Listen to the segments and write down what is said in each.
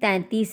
33।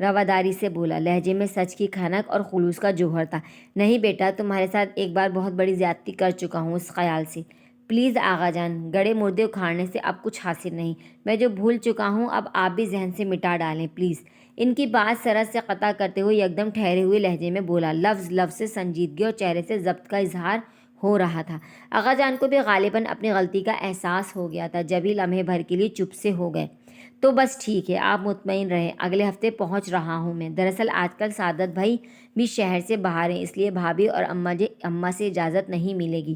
رواداری سے بولا، لہجے میں سچ کی کھنک اور خلوص کا جوہر تھا۔ نہیں بیٹا، تمہارے ساتھ ایک بار بہت بڑی زیادتی کر چکا ہوں اس خیال سے۔ پلیز آغا جان، گڑے مردے اکھاڑنے سے اب کچھ حاصل نہیں۔ میں جو بھول چکا ہوں اب آپ بھی ذہن سے مٹا ڈالیں پلیز۔ ان کی بات سرحد سے قطع کرتے ہوئے یکدم ٹھہرے ہوئے لہجے میں بولا، لفظ لفظ سے سنجیدگی اور چہرے سے ضبط کا اظہار ہو رہا تھا۔ آغا جان کو بھی غالباً اپنی غلطی کا احساس ہو گیا تھا، جبھی لمحے بھر کے لیے چپ سے ہو گئے۔ تو بس ٹھیک ہے، آپ مطمئن رہیں، اگلے ہفتے پہنچ رہا ہوں میں۔ دراصل آج کل سعادت بھائی بھی شہر سے باہر ہیں، اس لیے بھابھی اور اماں سے اجازت نہیں ملے گی۔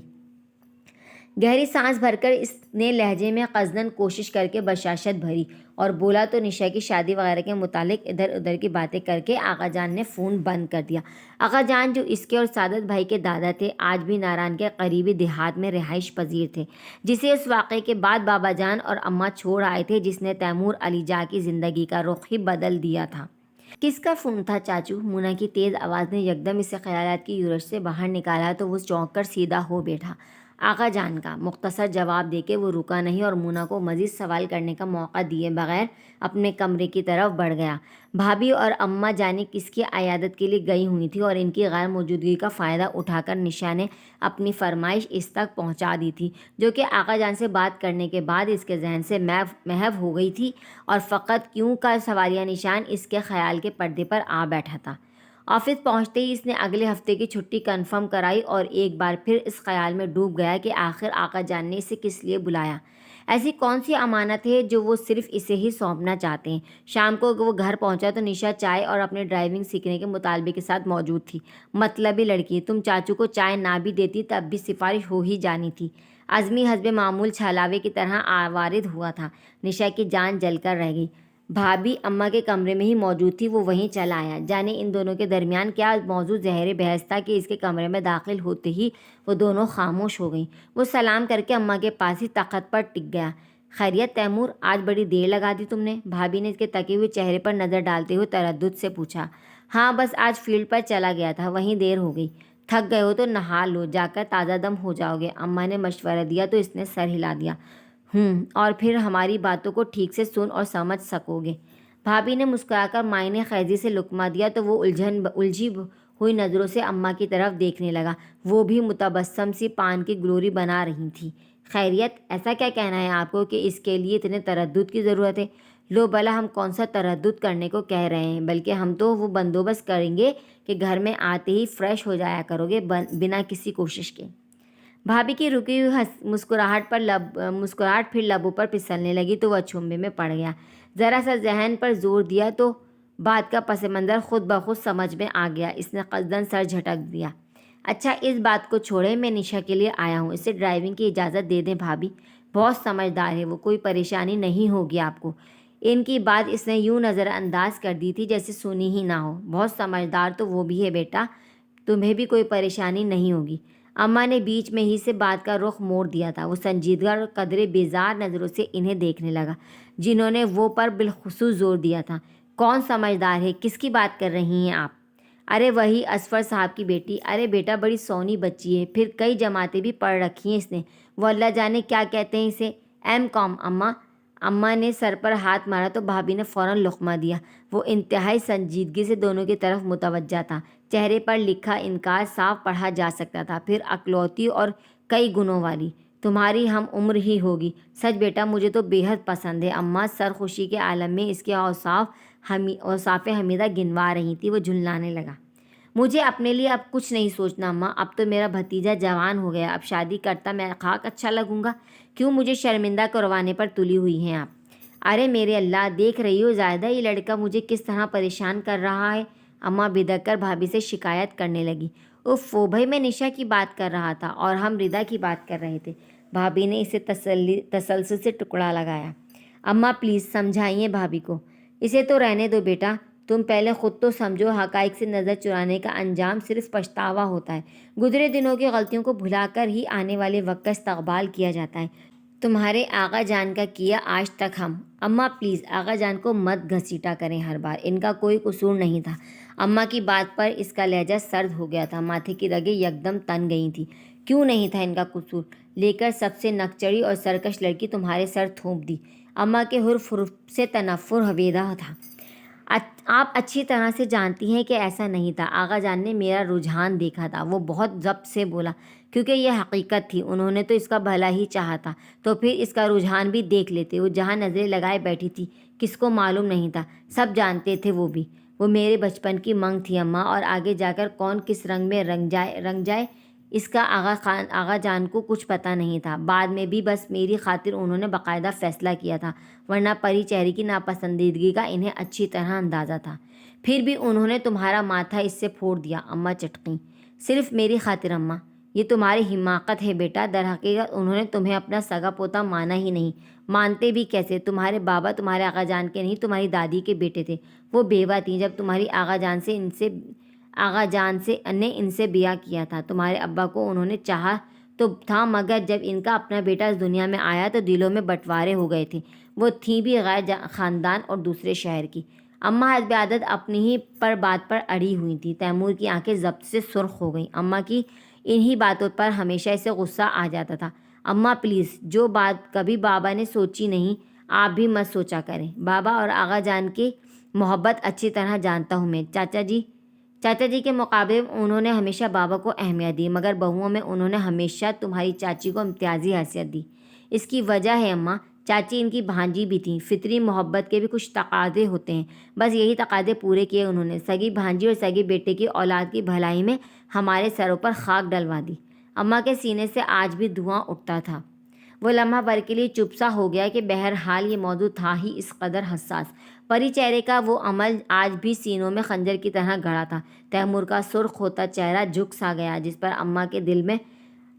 گہری سانس بھر کر اس نے لہجے میں قصداً کوشش کر کے بشاشت بھری اور بولا تو نشا کی شادی وغیرہ کے متعلق ادھر ادھر کی باتیں کر کے آغا جان نے فون بند کر دیا۔ آغا جان جو اس کے اور سعادت بھائی کے دادا تھے، آج بھی ناران کے قریبی دیہات میں رہائش پذیر تھے، جسے اس واقعے کے بعد بابا جان اور اماں چھوڑ آئے تھے، جس نے تیمور علی جا کی زندگی کا رخ ہی بدل دیا تھا۔ کس کا فون تھا چاچو؟ مونا کی تیز آواز نے یکدم اسے خیالات کی یورش سے باہر نکالا تو وہ چونک کر سیدھا ہو بیٹھا۔ آغا جان کا۔ مختصر جواب دے کے وہ رکا نہیں اور مونا کو مزید سوال کرنے کا موقع دیے بغیر اپنے کمرے کی طرف بڑھ گیا۔ بھابھی اور اماں جانے کس کی عیادت کے لیے گئی ہوئی تھی اور ان کی غیر موجودگی کا فائدہ اٹھا کر نشا نے اپنی فرمائش اس تک پہنچا دی تھی، جو کہ آغا جان سے بات کرنے کے بعد اس کے ذہن سے محو ہو گئی تھی، اور فقط کیوں کا سوالیہ نشان اس کے خیال کے پردے پر آ بیٹھا تھا۔ آفس پہنچتے ہی اس نے اگلے ہفتے کی چھٹی کنفرم کرائی اور ایک بار پھر اس خیال میں ڈوب گیا کہ آخر آقا جان نے اسے کس لیے بلایا۔ ایسی کون سی امانت ہے جو وہ صرف اسے ہی سونپنا چاہتے ہیں؟ شام کو وہ گھر پہنچا تو نشا چائے اور اپنے ڈرائیونگ سیکھنے کے مطالبے کے ساتھ موجود تھی۔ مطلبی لڑکی، تم چاچو کو چائے نہ بھی دیتی تب بھی سفارش ہو ہی جانی تھی۔ عزمی حسب معمول چھلاوے کی طرح وارد ہوا تھا۔ نشا کی جان جل کر رہ گئی۔ بھابھی اماں کے کمرے میں ہی موجود تھی، وہ وہیں چلا آیا۔ جانے ان دونوں کے درمیان کیا موضوع زہر بحث تھا کہ اس کے کمرے میں داخل ہوتے ہی وہ دونوں خاموش ہو گئیں۔ وہ سلام کر کے اماں کے پاس ہی تخت پر ٹک گیا۔ خیریت تیمور، آج بڑی دیر لگا دی تم نے؟ بھابھی نے اس کے تکے ہوئے چہرے پر نظر ڈالتے ہوئے تردد سے پوچھا۔ ہاں بس آج فیلڈ پر چلا گیا تھا، وہیں دیر ہو گئی۔ تھک گئے ہو تو نہا لو، جا کر تازہ دم ہو جاؤ گے، اماں نے مشورہ دیا تو اس نے سر ہلا دیا۔ اور پھر ہماری باتوں کو ٹھیک سے سن اور سمجھ سکو گے۔ بھابھی نے مسکرا کر معنی خیزی سے لقمہ دیا تو وہ الجھی ہوئی نظروں سے اماں کی طرف دیکھنے لگا، وہ بھی متبسم سی پان کی گلوری بنا رہی تھی۔ خیریت، ایسا کیا کہنا ہے آپ کو کہ اس کے لیے اتنے تردد کی ضرورت ہے؟ لو بلا، ہم کون سا تردد کرنے کو کہہ رہے ہیں، بلکہ ہم تو وہ بندوبست کریں گے کہ گھر میں آتے ہی فریش ہو جایا کرو گے بنا کسی کوشش کے۔ بھابھی کی رکی ہوئی مسکراہٹ پھر لبوں پر پھسلنے لگی تو وہ اچنبھے میں پڑ گیا۔ ذرا سا ذہن پر زور دیا تو بات کا پس منظر خود بخود سمجھ میں آ گیا۔ اس نے قصداً سر جھٹک دیا۔ اچھا اس بات کو چھوڑیں، میں نشا کے لیے آیا ہوں، اسے ڈرائیونگ کی اجازت دے دیں بھابھی، بہت سمجھدار ہے وہ، کوئی پریشانی نہیں ہوگی آپ کو۔ ان کی بات اس نے یوں نظر انداز کر دی تھی جیسے سنی ہی نہ ہو۔ بہت سمجھدار تو وہ بھی ہے بیٹا، تمہیں بھی کوئی پریشانی نہیں ہوگی۔ اماں نے بیچ میں ہی سے بات کا رخ موڑ دیا تھا۔ وہ سنجیدہ اور قدرے بیزار نظروں سے انہیں دیکھنے لگا، جنہوں نے وہ پر بالخصوص زور دیا تھا۔ کون سمجھدار ہے؟ کس کی بات کر رہی ہیں آپ؟ ارے وہی اصفر صاحب کی بیٹی۔ ارے بیٹا بڑی سونی بچی ہے، پھر کئی جماعتیں بھی پڑھ رکھی ہیں اس نے، وہ اللہ جانے کیا کہتے ہیں اسے، M.Com۔ اماں نے سر پر ہاتھ مارا تو بھابھی نے فوراً لقمہ دیا۔ وہ انتہائی سنجیدگی سے دونوں کی طرف متوجہ تھا، چہرے پر لکھا انکار صاف پڑھا جا سکتا تھا، پھر اکلوتی اور کئی گنوں والی۔ تمہاری ہم عمر ہی ہوگی۔ سچ بیٹا مجھے تو بے حد پسند ہے۔ اماں سرخوشی کے عالم میں اس کے اوصاف حمیدہ گنوا رہی تھی۔ وہ جھنجھلانے لگا۔ مجھے اپنے لیے اب کچھ نہیں سوچنا اماں، اب تو میرا بھتیجا جوان ہو گیا، اب شادی کرتا میں خاک اچھا لگوں گا؟ کیوں مجھے شرمندہ کروانے پر تلی ہوئی ہیں آپ؟ ارے میرے اللہ، دیکھ رہی ہو زائدہ یہ لڑکا مجھے کس طرح پریشان کر رہا ہے؟ اماں بدک کر بھابھی سے شکایت کرنے لگی۔ اوفو بھائی، میں نشا کی بات کر رہا تھا اور ہم ردا کی بات کر رہے تھے۔ بھابھی نے اسے تسلسل سے ٹکڑا لگایا۔ اماں پلیز سمجھائیے بھابھی کو، اسے تو رہنے دو بیٹا، تم پہلے خود تو سمجھو، حقائق سے نظر چرانے کا انجام صرف پچھتاوا ہوتا ہے۔ گزرے دنوں کی غلطیوں کو بھلا کر ہی آنے والے وقت کا استقبال کیا جاتا ہے۔ تمہارے آقا جان کا کیا آج تک ہم۔ اماں پلیز آقا جان کو مت گھسیٹا کریں ہر بار، ان کا کوئی قصور نہیں تھا۔ اماں کی بات پر اس کا لہجہ سرد ہو گیا تھا، ماتھے کی رگیں یکدم تن گئی تھیں۔ کیوں نہیں تھا ان کا قصور؟ لے کر سب سے نکچڑی اور سرکش لڑکی تمہارے سر تھوپ دی۔ اماں کے حرف سے تنفر ہویدا تھا۔ آپ اچھی طرح سے جانتی ہیں کہ ایسا نہیں تھا۔ آغا جان نے میرا رجحان دیکھا تھا، وہ بہت ضبط سے بولا، کیونکہ یہ حقیقت تھی، انہوں نے تو اس کا بھلا ہی چاہا تھا، تو پھر اس کا رجحان بھی دیکھ لیتے۔ وہ جہاں نظریں لگائے بیٹھی تھی کس کو معلوم نہیں تھا، سب جانتے تھے وہ بھی۔ وہ میرے بچپن کی منگ تھی اماں، اور آگے جا کر کون کس رنگ میں رنگ جائے اس کا آغا جان کو کچھ پتہ نہیں تھا۔ بعد میں بھی بس میری خاطر انہوں نے باقاعدہ فیصلہ کیا تھا، ورنہ پری چہرے کی ناپسندیدگی کا انہیں اچھی طرح اندازہ تھا۔ پھر بھی انہوں نے تمہارا ماتھا اس سے پھوڑ دیا، اماں چٹکیں۔ صرف میری خاطر اماں، یہ تمہاری حماقت ہے بیٹا۔ در حقیقت انہوں نے تمہیں اپنا سگا پوتا مانا ہی نہیں، مانتے بھی کیسے؟ تمہارے بابا تمہارے آغا جان کے نہیں، تمہاری دادی کے بیٹے تھے، وہ بیوہ تھیں جب تمہاری آغا جان نے ان سے بیاہ کیا تھا۔ تمہارے ابا کو انہوں نے چاہا تو تھا، مگر جب ان کا اپنا بیٹا اس دنیا میں آیا تو دلوں میں بٹوارے ہو گئے تھے۔ وہ تھیں بھی غیر خاندان اور دوسرے شہر کی۔ اماں حسب عادت اپنی ہی بات پر اڑی ہوئی تھی۔ تیمور کی آنکھیں ضبط سے سرخ ہو گئیں۔ اماں کی انہی باتوں پر ہمیشہ اسے غصہ آ جاتا تھا۔ اماں پلیز، جو بات کبھی بابا نے سوچی نہیں آپ بھی مت سوچا کریں۔ بابا اور آغا جان کی محبت اچھی طرح جانتا ہوں میں۔ چاچا جی کے مقابلے میں انہوں نے ہمیشہ بابا کو اہمیت دی، مگر بہوؤں میں انہوں نے ہمیشہ تمہاری چاچی کو امتیازی حیثیت دی۔ اس کی وجہ ہے اماں، چاچی ان کی بھانجی بھی تھیں۔ فطری محبت کے بھی کچھ تقاضے ہوتے ہیں، بس یہی تقاضے پورے کیے انہوں نے۔ سگی بھانجی اور سگے بیٹے کی اولاد کی بھلائی میں ہمارے سروں پر خاک ڈلوا دی۔ اماں کے سینے سے آج بھی دھواں اٹھتا تھا۔ وہ لمحہ بھر کے لیے چپ سا ہو گیا کہ بہرحال یہ موضوع تھا ہی اس قدر حساس۔ پری چہرے کا وہ عمل آج بھی سینوں میں خنجر کی طرح گڑا تھا۔ تیمور کا سرخ ہوتا چہرہ جھک سا گیا، جس پر اماں کے دل میں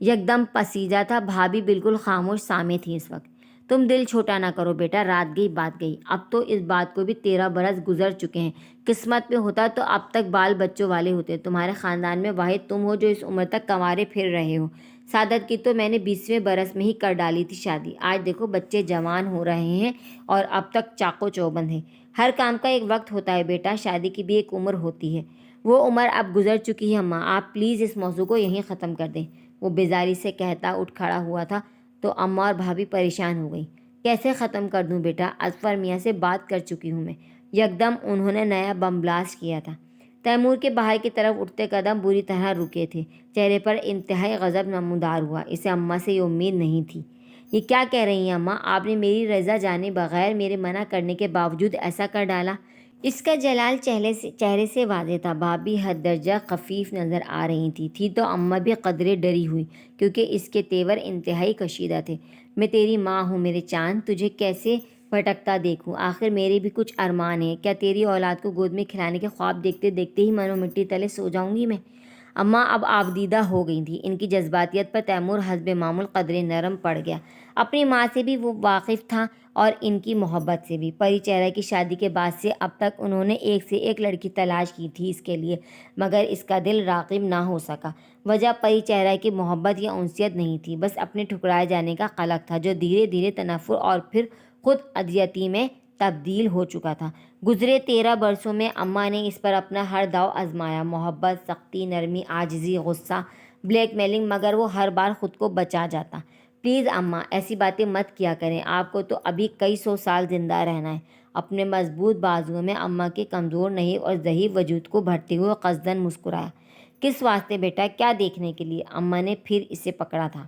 یکدم پسیجا تھا۔ بھابھی بالکل خاموش سامے تھی اس وقت۔ تم دل چھوٹا نہ کرو بیٹا، رات گئی بات گئی۔ اب تو اس بات کو بھی 13 برس گزر چکے ہیں۔ قسمت میں ہوتا تو اب تک بال بچوں والے ہوتے۔ تمہارے خاندان میں واحد تم ہو جو اس عمر تک کنوارے پھر رہے ہو۔ سعادت کی تو میں نے 20ویں برس میں ہی کر ڈالی تھی شادی۔ آج دیکھو بچے جوان ہو رہے ہیں اور اب تک چاقو چوبند ہے۔ ہر کام کا ایک وقت ہوتا ہے بیٹا، شادی کی بھی ایک عمر ہوتی ہے۔ وہ عمر اب گزر چکی ہے اماں، آپ پلیز اس موضوع کو یہیں ختم کر دیں۔ وہ بیزاری سے کہتا اٹھ کھڑا ہوا تھا تو اماں اور بھابھی پریشان ہو گئی۔ کیسے ختم کر دوں بیٹا؟ اظفر میاں سے بات کر چکی ہوں میں۔ یکدم انہوں نے نیا بم بلاسٹ کیا تھا۔ تیمور کے باہر کی طرف اٹھتے قدم بری طرح رکے تھے، چہرے پر انتہائی غضب نمودار ہوا۔ اسے اماں سے یہ امید نہیں تھی۔ یہ کیا کہہ رہی ہیں اماں؟ آپ نے میری رضا جانے بغیر میرے منع کرنے کے باوجود ایسا کر ڈالا؟ اس کا جلال چہرے سے واضح تھا۔ بھابھی حد درجہ خفیف نظر آ رہی تھی تو اماں بھی قدرے ڈری ہوئی، کیونکہ اس کے تیور انتہائی کشیدہ تھے۔ میں تیری ماں ہوں میرے چاند، تجھے کیسے بھٹکتا دیکھوں؟ آخر میرے بھی کچھ ارمان ہیں۔ کیا تیری اولاد کو گود میں کھلانے کے خواب دیکھتے دیکھتے ہی منو مٹی تلے سو جاؤں گی میں؟ اماں اب آبدیدہ ہو گئی تھیں۔ ان کی جذباتیت پر تیمور حسب معمول قدرے نرم پڑ گیا۔ اپنی ماں سے بھی وہ واقف تھا اور ان کی محبت سے بھی۔ پری چہرہ کی شادی کے بعد سے اب تک انہوں نے ایک سے ایک لڑکی تلاش کی تھی اس کے لیے، مگر اس کا دل راغب نہ ہو سکا۔ وجہ پری چہرہ کی محبت یا انسیت نہیں تھی، بس اپنے ٹھکرائے جانے کا قلق تھا، جو دھیرے دھیرے تنفر اور پھر خود اذیتی میں تبدیل ہو چکا تھا۔ گزرے 13 برسوں میں اماں نے اس پر اپنا ہر داؤ آزمایا، محبت، سختی، نرمی، عاجزی، غصہ، بلیک میلنگ، مگر وہ ہر بار خود کو بچا جاتا۔ پلیز اماں، ایسی باتیں مت کیا کریں، آپ کو تو ابھی کئی 100 سال زندہ رہنا ہے۔ اپنے مضبوط بازوؤں میں اماں کے کمزور نہیں اور ضعیف وجود کو بھرتے ہوئے قصداً مسکرایا۔ کس واسطے بیٹا؟ کیا دیکھنے کے لیے؟ اماں نے پھر اسے پکڑا تھا۔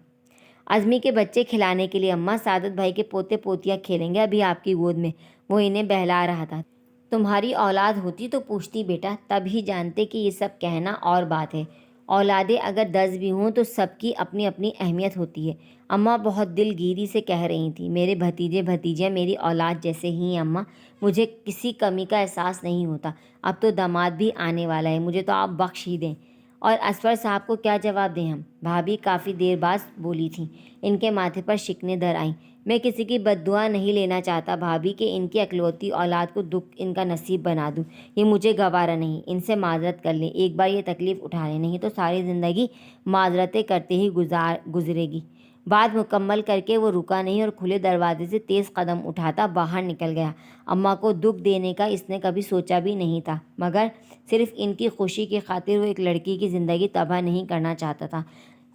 عزمی کے بچے کھلانے کے لیے اماں، سعادت بھائی کے پوتے پوتیاں کھیلیں گے ابھی آپ کی گود میں۔ وہ انہیں بہلا رہا تھا۔ تمہاری اولاد ہوتی تو پوچھتی بیٹا، تب ہی جانتے کہ یہ سب کہنا اور بات ہے۔ اولادیں اگر 10 بھی ہوں تو سب کی اپنی اپنی اہمیت ہوتی ہے۔ اماں بہت دل گیری سے کہہ رہی تھیں۔ میرے بھتیجے بھتیجیاں میری اولاد جیسے ہی ہیں اماں، مجھے کسی کمی کا احساس نہیں ہوتا۔ اب تو داماد بھی آنے والا ہے، مجھے تو آپ بخش ہی دیں۔ اور اصفر صاحب کو کیا جواب دیں ہم؟ بھابھی کافی دیر بعد بولی تھیں۔ ان کے ماتھے پر شکنیں در آئیں۔ میں کسی کی بد دعا نہیں لینا چاہتا بھابھی کہ ان کی اکلوتی اولاد کو دکھ ان کا نصیب بنا دوں، یہ مجھے گوارا نہیں۔ ان سے معذرت کر لیں، ایک بار یہ تکلیف اٹھا لیں، نہیں تو ساری زندگی معذرتیں کرتے ہی گزرے گی۔ بات مکمل کر کے وہ رکا نہیں اور کھلے دروازے سے تیز قدم اٹھاتا باہر نکل گیا۔ اماں کو دکھ دینے کا اس نے کبھی سوچا بھی نہیں تھا، مگر صرف ان کی خوشی کی خاطر وہ ایک لڑکی کی زندگی تباہ نہیں کرنا چاہتا تھا۔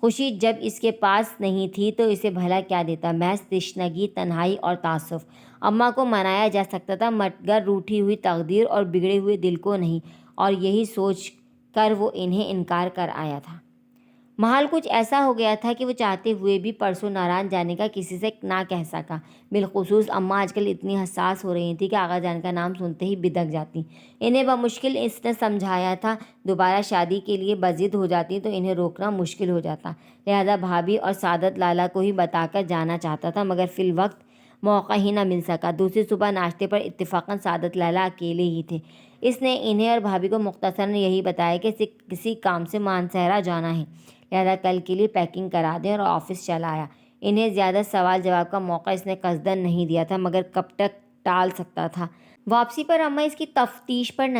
خوشی جب اس کے پاس نہیں تھی تو اسے بھلا کیا دیتا، محض تشنگی، تنہائی اور تعاسف۔ اماں کو منایا جا سکتا تھا مگر روٹھی ہوئی تقدیر اور بگڑے ہوئے دل کو نہیں، اور یہی سوچ کر وہ انہیں انکار کر آیا تھا۔ محال کچھ ایسا ہو گیا تھا کہ وہ چاہتے ہوئے بھی پرسوں ناران جانے کا کسی سے نہ کہہ سکا۔ بالخصوص اماں آج کل اتنی حساس ہو رہی تھیں کہ آغا جان کا نام سنتے ہی بدک جاتی۔ انہیں بمشکل اس نے سمجھایا تھا دوبارہ شادی کے لیے بضد ہو جاتی تو انہیں روکنا مشکل ہو جاتا، لہذا بھابھی اور سعادت لالا کو ہی بتا کر جانا چاہتا تھا، مگر فی الوقت موقع ہی نہ مل سکا۔ دوسری صبح ناشتے پر اتفاقاً سعادت لالا اکیلے ہی تھے۔ اس نے انہیں اور بھابھی کو مختصراً یہی بتایا کہ کسی کام سے مانسہرہ جانا ہے، لہذا کل کے لیے پیکنگ کرا دیں، اور آفس چلا آیا۔ انہیں زیادہ سوال جواب کا موقع اس نے قصداً نہیں دیا تھا، مگر کب تک ٹال سکتا تھا۔ واپسی پر اماں اس کی تفتیش پر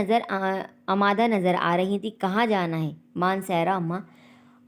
آمادہ نظر آ رہی تھی۔ کہاں جانا ہے؟ مانسہرہ اماں؟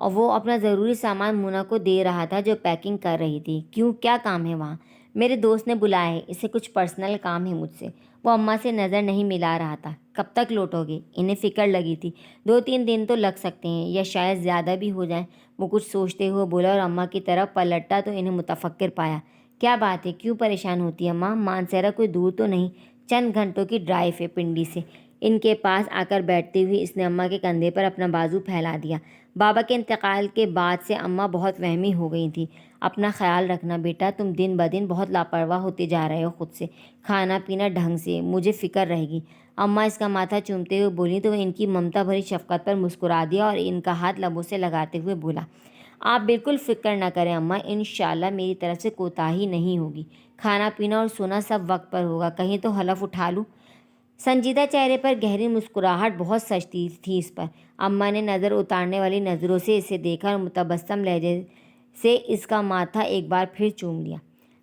اور وہ اپنا ضروری سامان مونا کو دے رہا تھا جو پیکنگ کر رہی تھی۔ کیوں، کیا کام ہے وہاں؟ میرے دوست نے بلایا ہے، اسے کچھ پرسنل کام ہے مجھ سے۔ وہ اماں سے نظر نہیں ملا رہا تھا۔ کب تک لوٹو گے؟ انہیں فکر لگی تھی 2-3 دن تو لگ سکتے ہیں، یا شاید زیادہ بھی ہو جائیں۔ وہ کچھ سوچتے ہوئے بولا اور اماں کی طرف پلٹا تو انہیں متفکر پایا۔ کیا بات ہے، کیوں پریشان ہوتی ہے اماں؟ مانسہرہ کوئی دور تو نہیں، چند گھنٹوں کی ڈرائیو ہے پنڈی سے۔ ان کے پاس آ کر بیٹھتے ہوئے اس نے اماں کے کندھے پر اپنا بازو پھیلا دیا۔ بابا کے انتقال کے بعد سے اماں بہت وہمی ہو گئی تھیں۔ اپنا خیال رکھنا بیٹا، تم دن بدن بہت لاپرواہ ہوتے جا رہے ہو خود سے، کھانا پینا ڈھنگ سے، مجھے فکر رہے گی۔ اماں اس کا ماتھا چومتے ہوئے بولیں تو وہ ان کی ممتا بھری شفقت پر مسکرا دیا اور ان کا ہاتھ لبوں سے لگاتے ہوئے بولا، آپ بالکل فکر نہ کریں اماں، انشاءاللہ میری طرف سے کوتاہی نہیں ہوگی، کھانا پینا اور سونا سب وقت پر ہوگا، کہیں تو حلف اٹھا لوں۔ سنجیدہ چہرے پر گہری مسکراہٹ بہت سجتی تھی اس پر۔ اماں نے نظر اتارنے والی نظروں سے اسے دیکھا اور متبسم لہجے سے اس کا ماتھا ایک بار پھر چوم لیا۔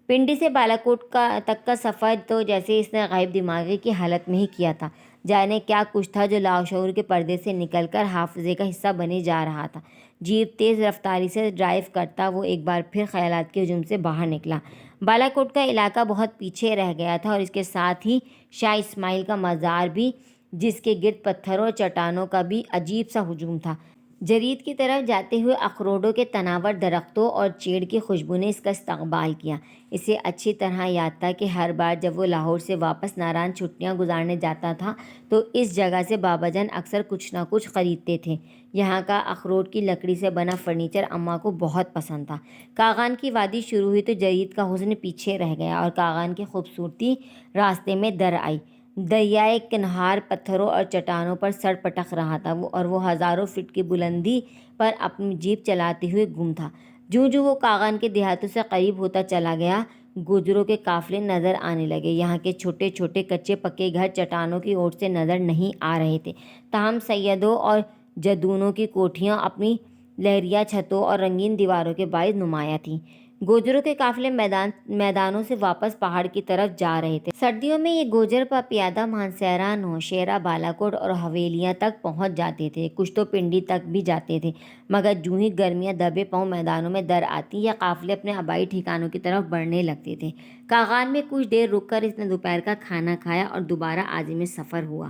پنڈی سے بالاکوٹ تک کا سفر تو جیسے اس نے غائب دماغی کی حالت میں ہی کیا تھا، جانے کیا کچھ تھا جو لاشعور کے پردے سے نکل کر حافظے کا حصہ بنے جا رہا تھا۔ جیپ تیز رفتاری سے ڈرائیو کرتا وہ ایک بار پھر خیالات کے ہجوم سے باہر نکلا۔ بالاکوٹ کا علاقہ بہت پیچھے رہ گیا تھا، اور اس کے ساتھ ہی شاہ اسماعیل کا مزار بھی، جس کے گرد پتھروں اور چٹانوں کا بھی عجیب سا ہجوم تھا۔ جرید کی طرف جاتے ہوئے اخروٹوں کے تناور درختوں اور چیڑ کی خوشبو نے اس کا استقبال کیا۔ اسے اچھی طرح یاد تھا کہ ہر بار جب وہ لاہور سے واپس ناران چھٹیاں گزارنے جاتا تھا تو اس جگہ سے بابا جان اکثر کچھ نہ کچھ خریدتے تھے۔ یہاں کا اخروٹ کی لکڑی سے بنا فرنیچر اماں کو بہت پسند تھا۔ کاغان کی وادی شروع ہوئی تو جرید کا حسن پیچھے رہ گیا اور کاغان کی خوبصورتی راستے میں در آئی۔ دریائے کنہار پتھروں اور چٹانوں پر سر پٹک رہا تھا اور وہ ہزاروں فٹ کی بلندی پر اپنی جیپ چلاتے ہوئے گم تھا۔ جوں جوں وہ کاغان کے دیہاتوں سے قریب ہوتا چلا گیا، گوجروں کے قافلے نظر آنے لگے۔ یہاں کے چھوٹے چھوٹے کچے پکے گھر چٹانوں کی اوٹ سے نظر نہیں آ رہے تھے، تاہم سیدوں اور جدونوں کی کوٹھیاں اپنی لہریہ چھتوں اور رنگین دیواروں کے باعث نمایاں تھیں۔ گوجروں کے قافلے میدانوں سے واپس پہاڑ کی طرف جا رہے تھے۔ سردیوں میں یہ گوجر پیادہ مانسہرہ، نوشہرہ، بالاکوٹ اور حویلیاں تک پہنچ جاتے تھے، کچھ تو پنڈی تک بھی جاتے تھے، مگر جوں ہی گرمیاں دبے پاؤں میدانوں میں در آتی، یہ قافلے اپنے آبائی ٹھکانوں کی طرف بڑھنے لگتے تھے۔ کاغان میں کچھ دیر رک کر اس نے دوپہر کا کھانا کھایا اور دوبارہ عازم سفر ہوا۔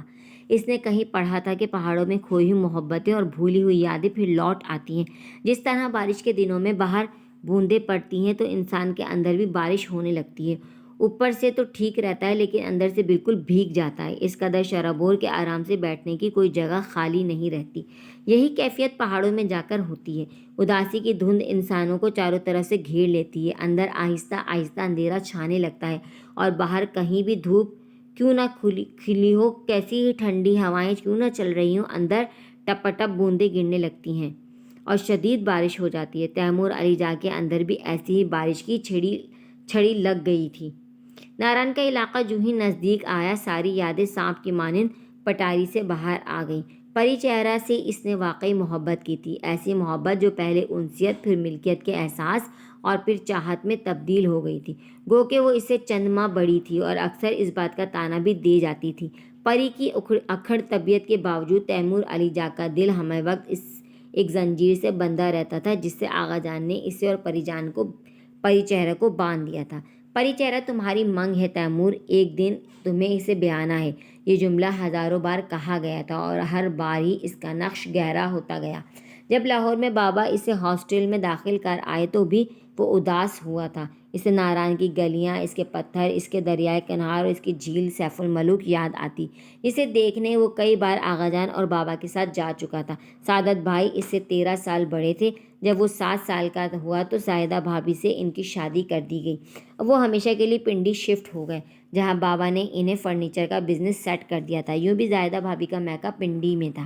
اس نے کہیں پڑھا تھا کہ پہاڑوں میں کھوئی ہوئی محبتیں اور بھولی ہوئی یادیں پھر لوٹ آتی ہیں۔ جس طرح بارش کے دنوں میں باہر بوندیں پڑتی ہیں تو انسان کے اندر بھی بارش ہونے لگتی ہے، اوپر سے تو ٹھیک رہتا ہے لیکن اندر سے بالکل بھیگ جاتا ہے۔ اس قدر شرابور کے آرام سے بیٹھنے کی کوئی جگہ خالی نہیں رہتی۔ یہی کیفیت پہاڑوں میں جا کر ہوتی ہے۔ اداسی کی دھند انسانوں کو چاروں طرف سے گھیر لیتی ہے، اندر آہستہ آہستہ اندھیرا چھانے لگتا ہے، اور باہر کہیں بھی دھوپ کیوں نہ کھلی ہو، کیسی ہی ٹھنڈی ہوائیں کیوں نہ چل رہی ہوں، اندر ٹپ بوندیں گرنے لگتی ہیں اور شدید بارش ہو جاتی ہے۔ تیمور علی جا کے اندر بھی ایسی ہی بارش کی چھڑی لگ گئی تھی۔ ناران کا علاقہ جو ہی نزدیک آیا، ساری یادیں سانپ کی مانند پٹاری سے باہر آ گئیں۔ پری چہرہ سے اس نے واقعی محبت کی تھی، ایسی محبت جو پہلے انسیت، پھر ملکیت کے احساس اور پھر چاہت میں تبدیل ہو گئی تھی۔ گو کہ وہ اس سے چند ماہ بڑی تھی اور اکثر اس بات کا طعنہ بھی دے جاتی تھی۔ پری کی اکھڑ طبیعت کے باوجود تیمور علی جا کا دل ہمہ وقت ایک زنجیر سے بندھا رہتا تھا جس سے آغا جان نے اسے اور پری چہرہ کو باندھ دیا تھا۔ پری چہرہ تمہاری منگ ہے تیمور، ایک دن تمہیں اسے بیانا ہے۔ یہ جملہ ہزاروں بار کہا گیا تھا اور ہر بار ہی اس کا نقش گہرا ہوتا گیا۔ جب لاہور میں بابا اسے ہاسٹل میں داخل کر آئے تو بھی وہ اداس ہوا تھا۔ اسے ناران کی گلیاں، اس کے پتھر، اس کے دریائے کنار اور اس کی جھیل سیف الملوک یاد آتی۔ اسے دیکھنے وہ کئی بار آغا جان اور بابا کے ساتھ جا چکا تھا۔ سعادت بھائی اس سے 13 سال بڑے تھے۔ جب وہ 7 سال کا ہوا تو زاہدہ بھابھی سے ان کی شادی کر دی گئی۔ اب وہ ہمیشہ کے لیے پنڈی شفٹ ہو گئے، جہاں بابا نے انہیں فرنیچر کا بزنس سیٹ کر دیا تھا۔ یوں بھی زاہدہ بھابھی کا میکہ پنڈی میں تھا۔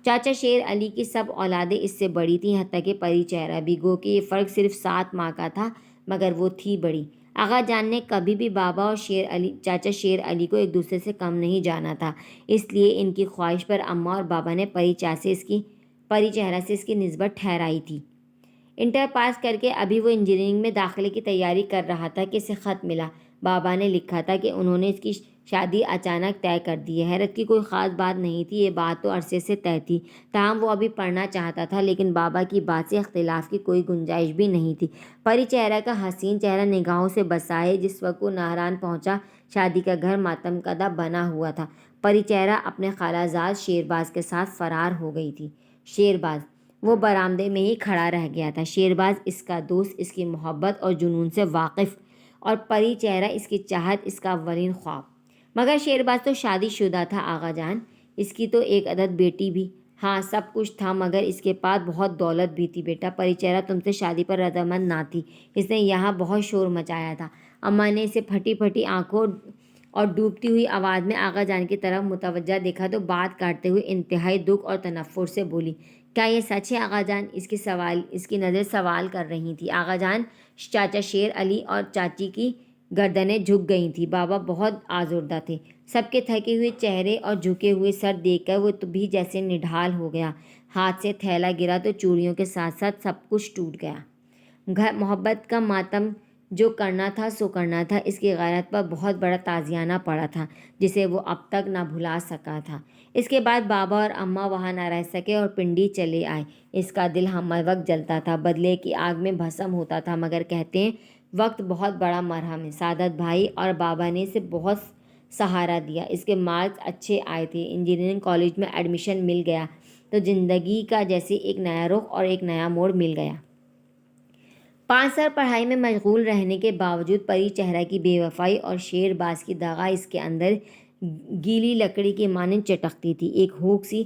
چاچا شیر علی کی سب اولادیں اس سے بڑی تھیں، حتیٰ کہ پری چہرہ بھی، گو کہ یہ فرق صرف 7 ماہ کا تھا، مگر وہ تھی بڑی۔ آغا جان نے کبھی بھی بابا اور چاچا شیر علی کو ایک دوسرے سے کم نہیں جانا تھا، اس لیے ان کی خواہش پر اماں اور بابا نے پری چہرہ سے اس کی نسبت ٹھہرائی تھی۔ انٹر پاس کر کے ابھی وہ انجینئرنگ میں داخلے کی تیاری کر رہا تھا کہ اسے خط ملا۔ بابا نے لکھا تھا کہ انہوں نے اس کی شادی اچانک طے کر دی ہے۔ حیرت کی کوئی خاص بات نہیں تھی، یہ بات تو عرصے سے طے تھی، تاہم وہ ابھی پڑھنا چاہتا تھا، لیکن بابا کی بات سے اختلاف کی کوئی گنجائش بھی نہیں تھی۔ پری چہرہ کا حسین چہرہ نگاہوں سے بسائے جس وقت وہ ناران پہنچا، شادی کا گھر ماتم کدہ بنا ہوا تھا۔ پری چہرہ اپنے خالہ زاد شیرباز کے ساتھ فرار ہو گئی تھی۔ شیرباز وہ برآمدے میں ہی کھڑا رہ گیا تھا۔ شیرباز اس کا دوست، اس کی محبت اور جنون سے واقف، اور پری چہرہ اس کی چاہت، اس کا اولین خواب۔ مگر شیرباز تو شادی شدہ تھا آغا جان، اس کی تو ایک عدد بیٹی بھی۔ ہاں سب کچھ تھا، مگر اس کے پاس بہت دولت بھی تھی۔ بیٹا پری چہرہ تم سے شادی پر رضامند نہ تھی، اس نے یہاں بہت شور مچایا تھا۔ اماں نے اسے پھٹی پھٹی آنکھوں اور ڈوبتی ہوئی آواز میں آغا جان کی طرف متوجہ دیکھا تو بات کاٹتے ہوئے انتہائی دکھ اور تنفر سے بولی، کیا یہ سچ ہے آغا جان؟ اس کی نظر سوال کر رہی تھی۔ آغا جان، چاچا شیر علی اور چاچی کی گردنیں جھک گئی تھیں۔ بابا بہت آزردہ تھے۔ سب کے تھکے ہوئے چہرے اور جھکے ہوئے سر دیکھ کر وہ بھی جیسے نڈھال ہو گیا۔ ہاتھ سے تھیلا گرا تو چوڑیوں کے ساتھ ساتھ سب کچھ ٹوٹ گیا۔ محبت کا ماتم جو کرنا تھا سو کرنا تھا، اس کی غیرت پر بہت بڑا تازیانہ پڑا تھا، جسے وہ اب تک نہ بھلا سکا تھا۔ اس کے بعد بابا اور اماں وہاں نہ رہ سکے اور پنڈی چلے آئے۔ اس کا دل ہم وقت جلتا تھا، بدلے کی آگ میں بھسم ہوتا تھا، مگر کہتے ہیں وقت بہت بڑا مرہم ہے۔ سعادت بھائی اور بابا نے اسے بہت سہارا دیا۔ اس کے مارکس اچھے آئے تھے، انجینئرنگ کالج میں ایڈمیشن مل گیا تو زندگی کا جیسے ایک نیا رخ اور ایک نیا موڑ مل گیا۔ 5 سال پڑھائی میں مشغول رہنے کے باوجود پری چہرہ کی بے وفائی اور شیرباز کی دغا اس کے اندر گیلی لکڑی کی مانند چٹکتی تھی، ایک ہوک سی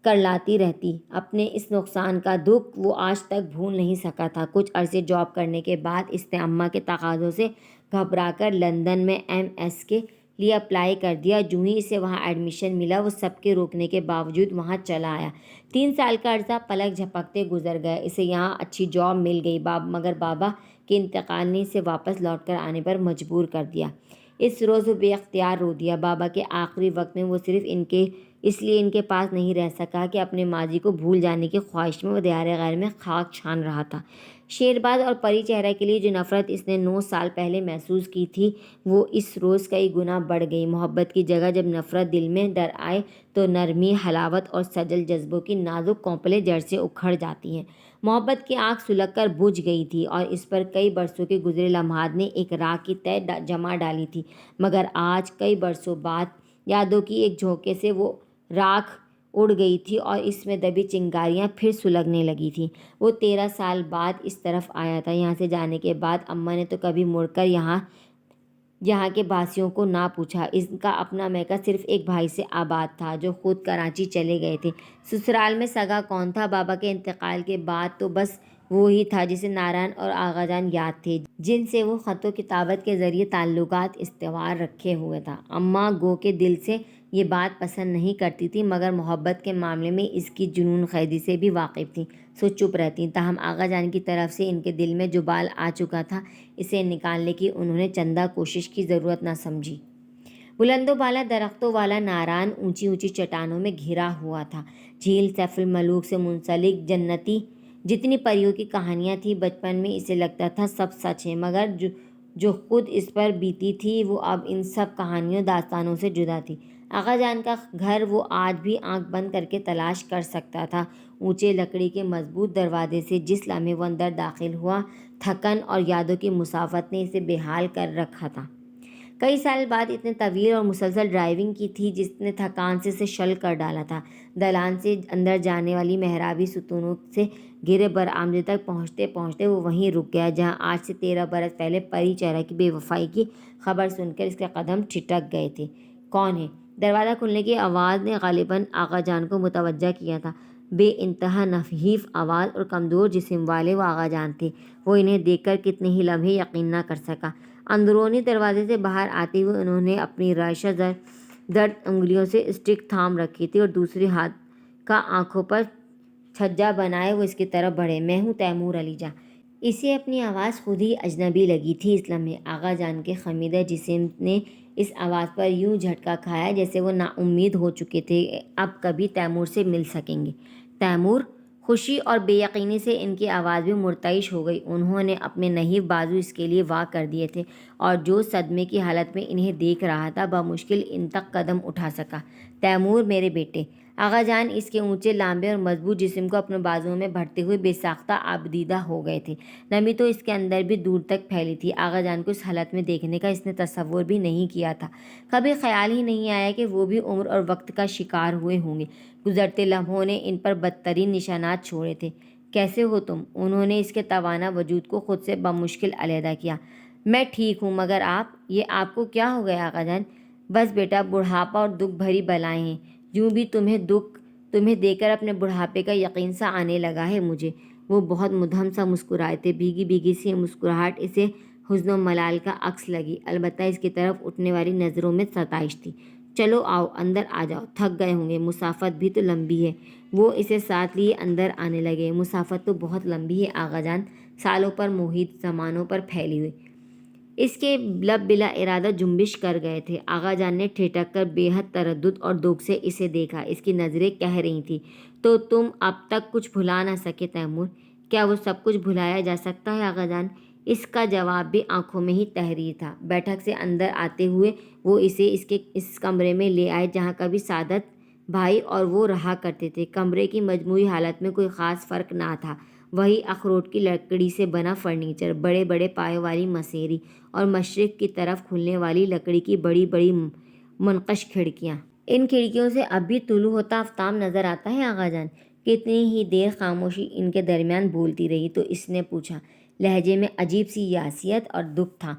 کرلاتی رہتی۔ اپنے اس نقصان کا دکھ وہ آج تک بھول نہیں سکا تھا۔ کچھ عرصے جاب کرنے کے بعد اس نے اماں کے تقاضوں سے گھبرا کر لندن میں MS کے لیے اپلائی کر دیا۔ جوں ہی اسے وہاں ایڈمیشن ملا، وہ سب کے روکنے کے باوجود وہاں چلا آیا۔ 3 سال کا عرصہ پلک جھپکتے گزر گیا۔ اسے یہاں اچھی جاب مل گئی، مگر بابا کے انتقال نے اسے واپس لوٹ کر آنے پر مجبور کر دیا۔ اس روز وہ بے اختیار رو دیا۔ بابا کے آخری وقت میں وہ صرف اس لیے ان کے پاس نہیں رہ سکا کہ اپنے ماضی کو بھول جانے کی خواہش میں وہ دیار غیر میں خاک چھان رہا تھا۔ شیرباز اور پری چہرہ کے لیے جو نفرت اس نے 9 سال پہلے محسوس کی تھی، وہ اس روز کئی گنا بڑھ گئی۔ محبت کی جگہ جب نفرت دل میں در آئے تو نرمی، حلاوت اور سجل جذبوں کی نازک کونپلیں جڑ سے اکھڑ جاتی ہیں۔ محبت کی آنکھ سلگ کر بجھ گئی تھی اور اس پر کئی برسوں کے گزرے لمحات نے ایک راکھ کی تہ جما ڈالی تھی، مگر آج کئی برسوں بعد یادوں کی ایک جھونکے سے وہ راکھ اڑ گئی تھی اور اس میں دبی چنگاریاں پھر سلگنے لگی تھیں۔ وہ 13 سال بعد اس طرف آیا تھا۔ یہاں سے جانے کے بعد اماں نے تو کبھی مڑ کر یہاں کے باسیوں کو نہ پوچھا۔ اس کا اپنا میکہ صرف ایک بھائی سے آباد تھا جو خود کراچی چلے گئے تھے۔ سسرال میں سگا کون تھا؟ بابا کے انتقال کے بعد تو بس وہی تھا جسے ناران اور آغا جان یاد تھے، جن سے وہ خط و کتابت کے ذریعے تعلقات استوار رکھے ہوئے تھا۔ اماں گو کہ دل سے یہ بات پسند نہیں کرتی تھی، مگر محبت کے معاملے میں اس کی جنون خیزی سے بھی واقف تھیں، سو چپ رہتی۔ تاہم آغا جان کی طرف سے ان کے دل میں جو بال آ چکا تھا، اسے نکالنے کی انہوں نے چندہ کوشش کی ضرورت نہ سمجھی۔ بلند و بالا درختوں والا ناران اونچی اونچی چٹانوں میں گھرا ہوا تھا۔ جھیل سیف الملوک سے منسلک جنتی جتنی پریوں کی کہانیاں تھیں، بچپن میں اسے لگتا تھا سب سچ ہے، مگر جو خود اس پر بیتی تھی وہ اب ان سب کہانیوں داستانوں سے جدا تھی۔ آغا جان کا گھر وہ آج بھی آنکھ بند کر کے تلاش کر سکتا تھا۔ اونچے لکڑی کے مضبوط دروازے سے جس لمحے وہ اندر داخل ہوا، تھکن اور یادوں کی مسافت نے اسے بے حال کر رکھا تھا۔ کئی سال بعد اتنے طویل اور مسلسل ڈرائیونگ کی تھی جس نے تھکان سے اسے شل کر ڈالا تھا۔ دالان سے اندر جانے والی محرابی ستونوں سے گھرے برآمدے تک پہنچتے پہنچتے وہ وہیں رک گیا جہاں آج سے 13 برس پہلے پری چہرہ کی بے وفائی کی خبر سن کر اس کے قدم ٹھٹک گئے تھے۔ کون ہے؟ دروازہ کھلنے کی آواز نے غالباً آغا جان کو متوجہ کیا تھا۔ بے انتہا نحیف آواز اور کمزور جسم والے وہ آغا جان تھے۔ وہ انہیں دیکھ کر کتنے ہی لمحے یقین نہ کر سکا۔ اندرونی دروازے سے باہر آتے ہوئے انہوں نے اپنی رائشہ زرد انگلیوں سے اسٹک تھام رکھی تھی اور دوسرے ہاتھ کا آنکھوں پر چھجا بنائے وہ اس کی طرف بڑھے۔ میں ہوں تیمور علی جاں۔ اسے اپنی آواز خود ہی اجنبی لگی تھی اس لمحے۔ آغا جان کے خمیدہ جسم نے اس آواز پر یوں جھٹکا کھایا جیسے وہ نا امید ہو چکے تھے اب کبھی تیمور سے مل سکیں گے۔ تیمور! خوشی اور بے یقینی سے ان کی آواز بھی مرتعش ہو گئی۔ انہوں نے اپنے نحیف بازو اس کے لیے وا کر دیے تھے اور جو صدمے کی حالت میں انہیں دیکھ رہا تھا بمشکل ان تک قدم اٹھا سکا۔ تیمور میرے بیٹے! آغا جان اس کے اونچے لامبے اور مضبوط جسم کو اپنے بازوؤں میں بھرتے ہوئے بے ساختہ آبدیدہ ہو گئے تھے۔ نمی تو اس کے اندر بھی دور تک پھیلی تھی۔ آغا جان کو اس حالت میں دیکھنے کا اس نے تصور بھی نہیں کیا تھا۔ کبھی خیال ہی نہیں آیا کہ وہ بھی عمر اور وقت کا شکار ہوئے ہوں گے۔ گزرتے لمحوں نے ان پر بدترین نشانات چھوڑے تھے۔ کیسے ہو تم؟ انہوں نے اس کے توانا وجود کو خود سے بمشکل علیحدہ کیا۔ میں ٹھیک ہوں مگر آپ؟ یہ آپ کو کیا ہو گیا آغا جان؟ بس بیٹا، بڑھاپا اور دکھ بھری بلائیں ہیں۔ یوں بھی تمہیں دیکھ کر اپنے بڑھاپے کا یقین سا آنے لگا ہے مجھے۔ وہ بہت مدھم سا مسکرائے تھے۔ بھیگی بھیگی سی مسکراہٹ اسے حزن و ملال کا عکس لگی، البتہ اس کی طرف اٹھنے والی نظروں میں ستائش تھی۔ چلو آؤ، اندر آ جاؤ، تھک گئے ہوں گے، مسافت بھی تو لمبی ہے۔ وہ اسے ساتھ لیے اندر آنے لگے۔ مسافت تو بہت لمبی ہے آغا جان، سالوں پر محیط، زمانوں پر پھیلی ہوئی۔ اس کے لب بلا ارادہ جنبش کر گئے تھے۔ آغا جان نے ٹھٹک کر بے حد تردد اور دکھ سے اسے دیکھا۔ اس کی نظریں کہہ رہی تھیں، تو تم اب تک کچھ بھلا نہ سکے تیمور؟ کیا وہ سب کچھ بھلایا جا سکتا ہے آغا جان؟ اس کا جواب بھی آنکھوں میں ہی تحریر تھا۔ بیٹھک سے اندر آتے ہوئے وہ اسے اس کمرے میں لے آئے جہاں کبھی سعادت بھائی اور وہ رہا کرتے تھے۔ کمرے کی مجموعی حالت میں کوئی خاص فرق نہ تھا۔ وہی اخروٹ کی لکڑی سے بنا فرنیچر، بڑے بڑے پایوں والی مسیری اور مشرق کی طرف کھلنے والی لکڑی کی بڑی بڑی منقش کھڑکیاں۔ ان کھڑکیوں سے اب بھی طلوع ہوتا آفتاب نظر آتا ہے آغا جان؟ کتنی ہی دیر خاموشی ان کے درمیان بولتی رہی تو اس نے پوچھا۔ لہجے میں عجیب سی یاسیت اور دکھ تھا۔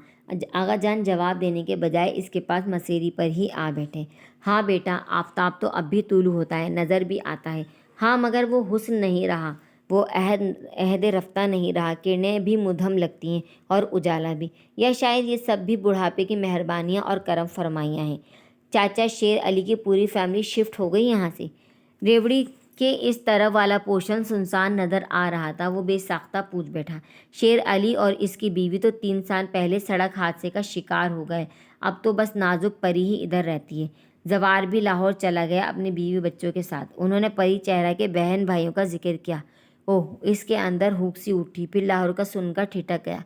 آغا جان جواب دینے کے بجائے اس کے پاس مسیری پر ہی آ بیٹھے۔ ہاں بیٹا، آفتاب تو اب بھی طلوع ہوتا ہے، نظر بھی آتا ہے۔ ہاں مگر وہ حسن نہیں رہا، وہ عہد رفتہ نہیں رہا۔ کرنیں بھی مدھم لگتی ہیں اور اجالا بھی، یا شاید یہ سب بھی بڑھاپے کی مہربانیاں اور کرم فرمائیاں ہیں۔ چاچا شیر علی کی پوری فیملی شفٹ ہو گئی یہاں سے؟ ریوڑی کے اس طرف والا پورشن سنسان نظر آ رہا تھا۔ وہ بے ساختہ پوچھ بیٹھا۔ شیر علی اور اس کی بیوی تو 3 سال پہلے سڑک حادثے کا شکار ہو گئے، اب تو بس نازک پری ہی ادھر رہتی ہے۔ زوار بھی لاہور چلا گیا اپنے بیوی بچوں کے ساتھ۔ انہوں نے پری چہرہ کے بہن بھائیوں کا ذکر کیا۔ اوہ! اس کے اندر ہونک سی اٹھی، پھر لاہور کا سن کر ٹھٹک گیا۔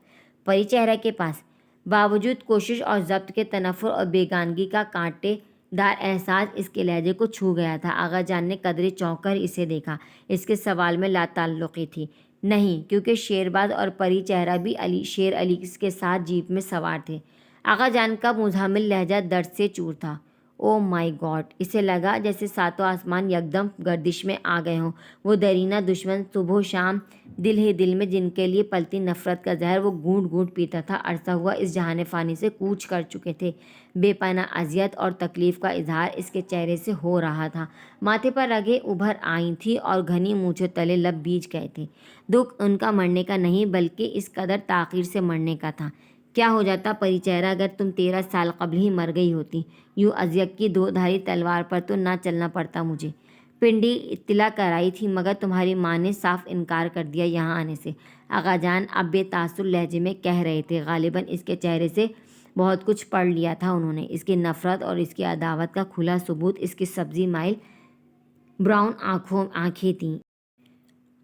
پری چہرہ کے پاس؟ باوجود کوشش اور ضبط کے تنفر اور بیگانگی کا کانٹے دار احساس اس کے لہجے کو چھو گیا تھا۔ آغا جان نے قدرے چونک کر اسے دیکھا۔ اس کے سوال میں لا تعلقی تھی۔ نہیں، کیونکہ شیرباز اور پری چہرہ بھی شیر علی کے ساتھ جیپ میں سوار تھے۔ آغا جان کا مزاحمل لہجہ درد سے چور تھا۔ او مائی گاڈ! اسے لگا جیسے ساتوں آسمان یکدم گردش میں آ گئے ہوں۔ وہ درینہ دشمن صبح و شام دل ہی دل میں جن کے لیے پلتی نفرت کا زہر وہ گھونٹ گھونٹ پیتا تھا، عرصہ ہوا اس جہان فانی سے کوچ کر چکے تھے۔ بے پناہ اذیت اور تکلیف کا اظہار اس کے چہرے سے ہو رہا تھا۔ ماتھے پر رگیں ابھر آئی تھیں اور گھنی مونچھوں تلے لب بیج گئے تھے۔ دکھ ان کا مرنے کا نہیں بلکہ اس قدر تاخیر سے مرنے کا تھا۔ کیا ہو جاتا پری چہرہ اگر تم 13 سال قبل ہی مر گئی ہوتی؟ یوں ازیک کی 2 دھاری تلوار پر تو نہ چلنا پڑتا مجھے۔ پنڈی اطلاع کرائی تھی مگر تمہاری ماں نے صاف انکار کر دیا یہاں آنے سے۔ آغا جان اب بے تاثر لہجے میں کہہ رہے تھے۔ غالباً اس کے چہرے سے بہت کچھ پڑھ لیا تھا انہوں نے۔ اس کی نفرت اور اس کی عداوت کا کھلا ثبوت اس کی سبزی مائل براؤن آنکھیں تھیں۔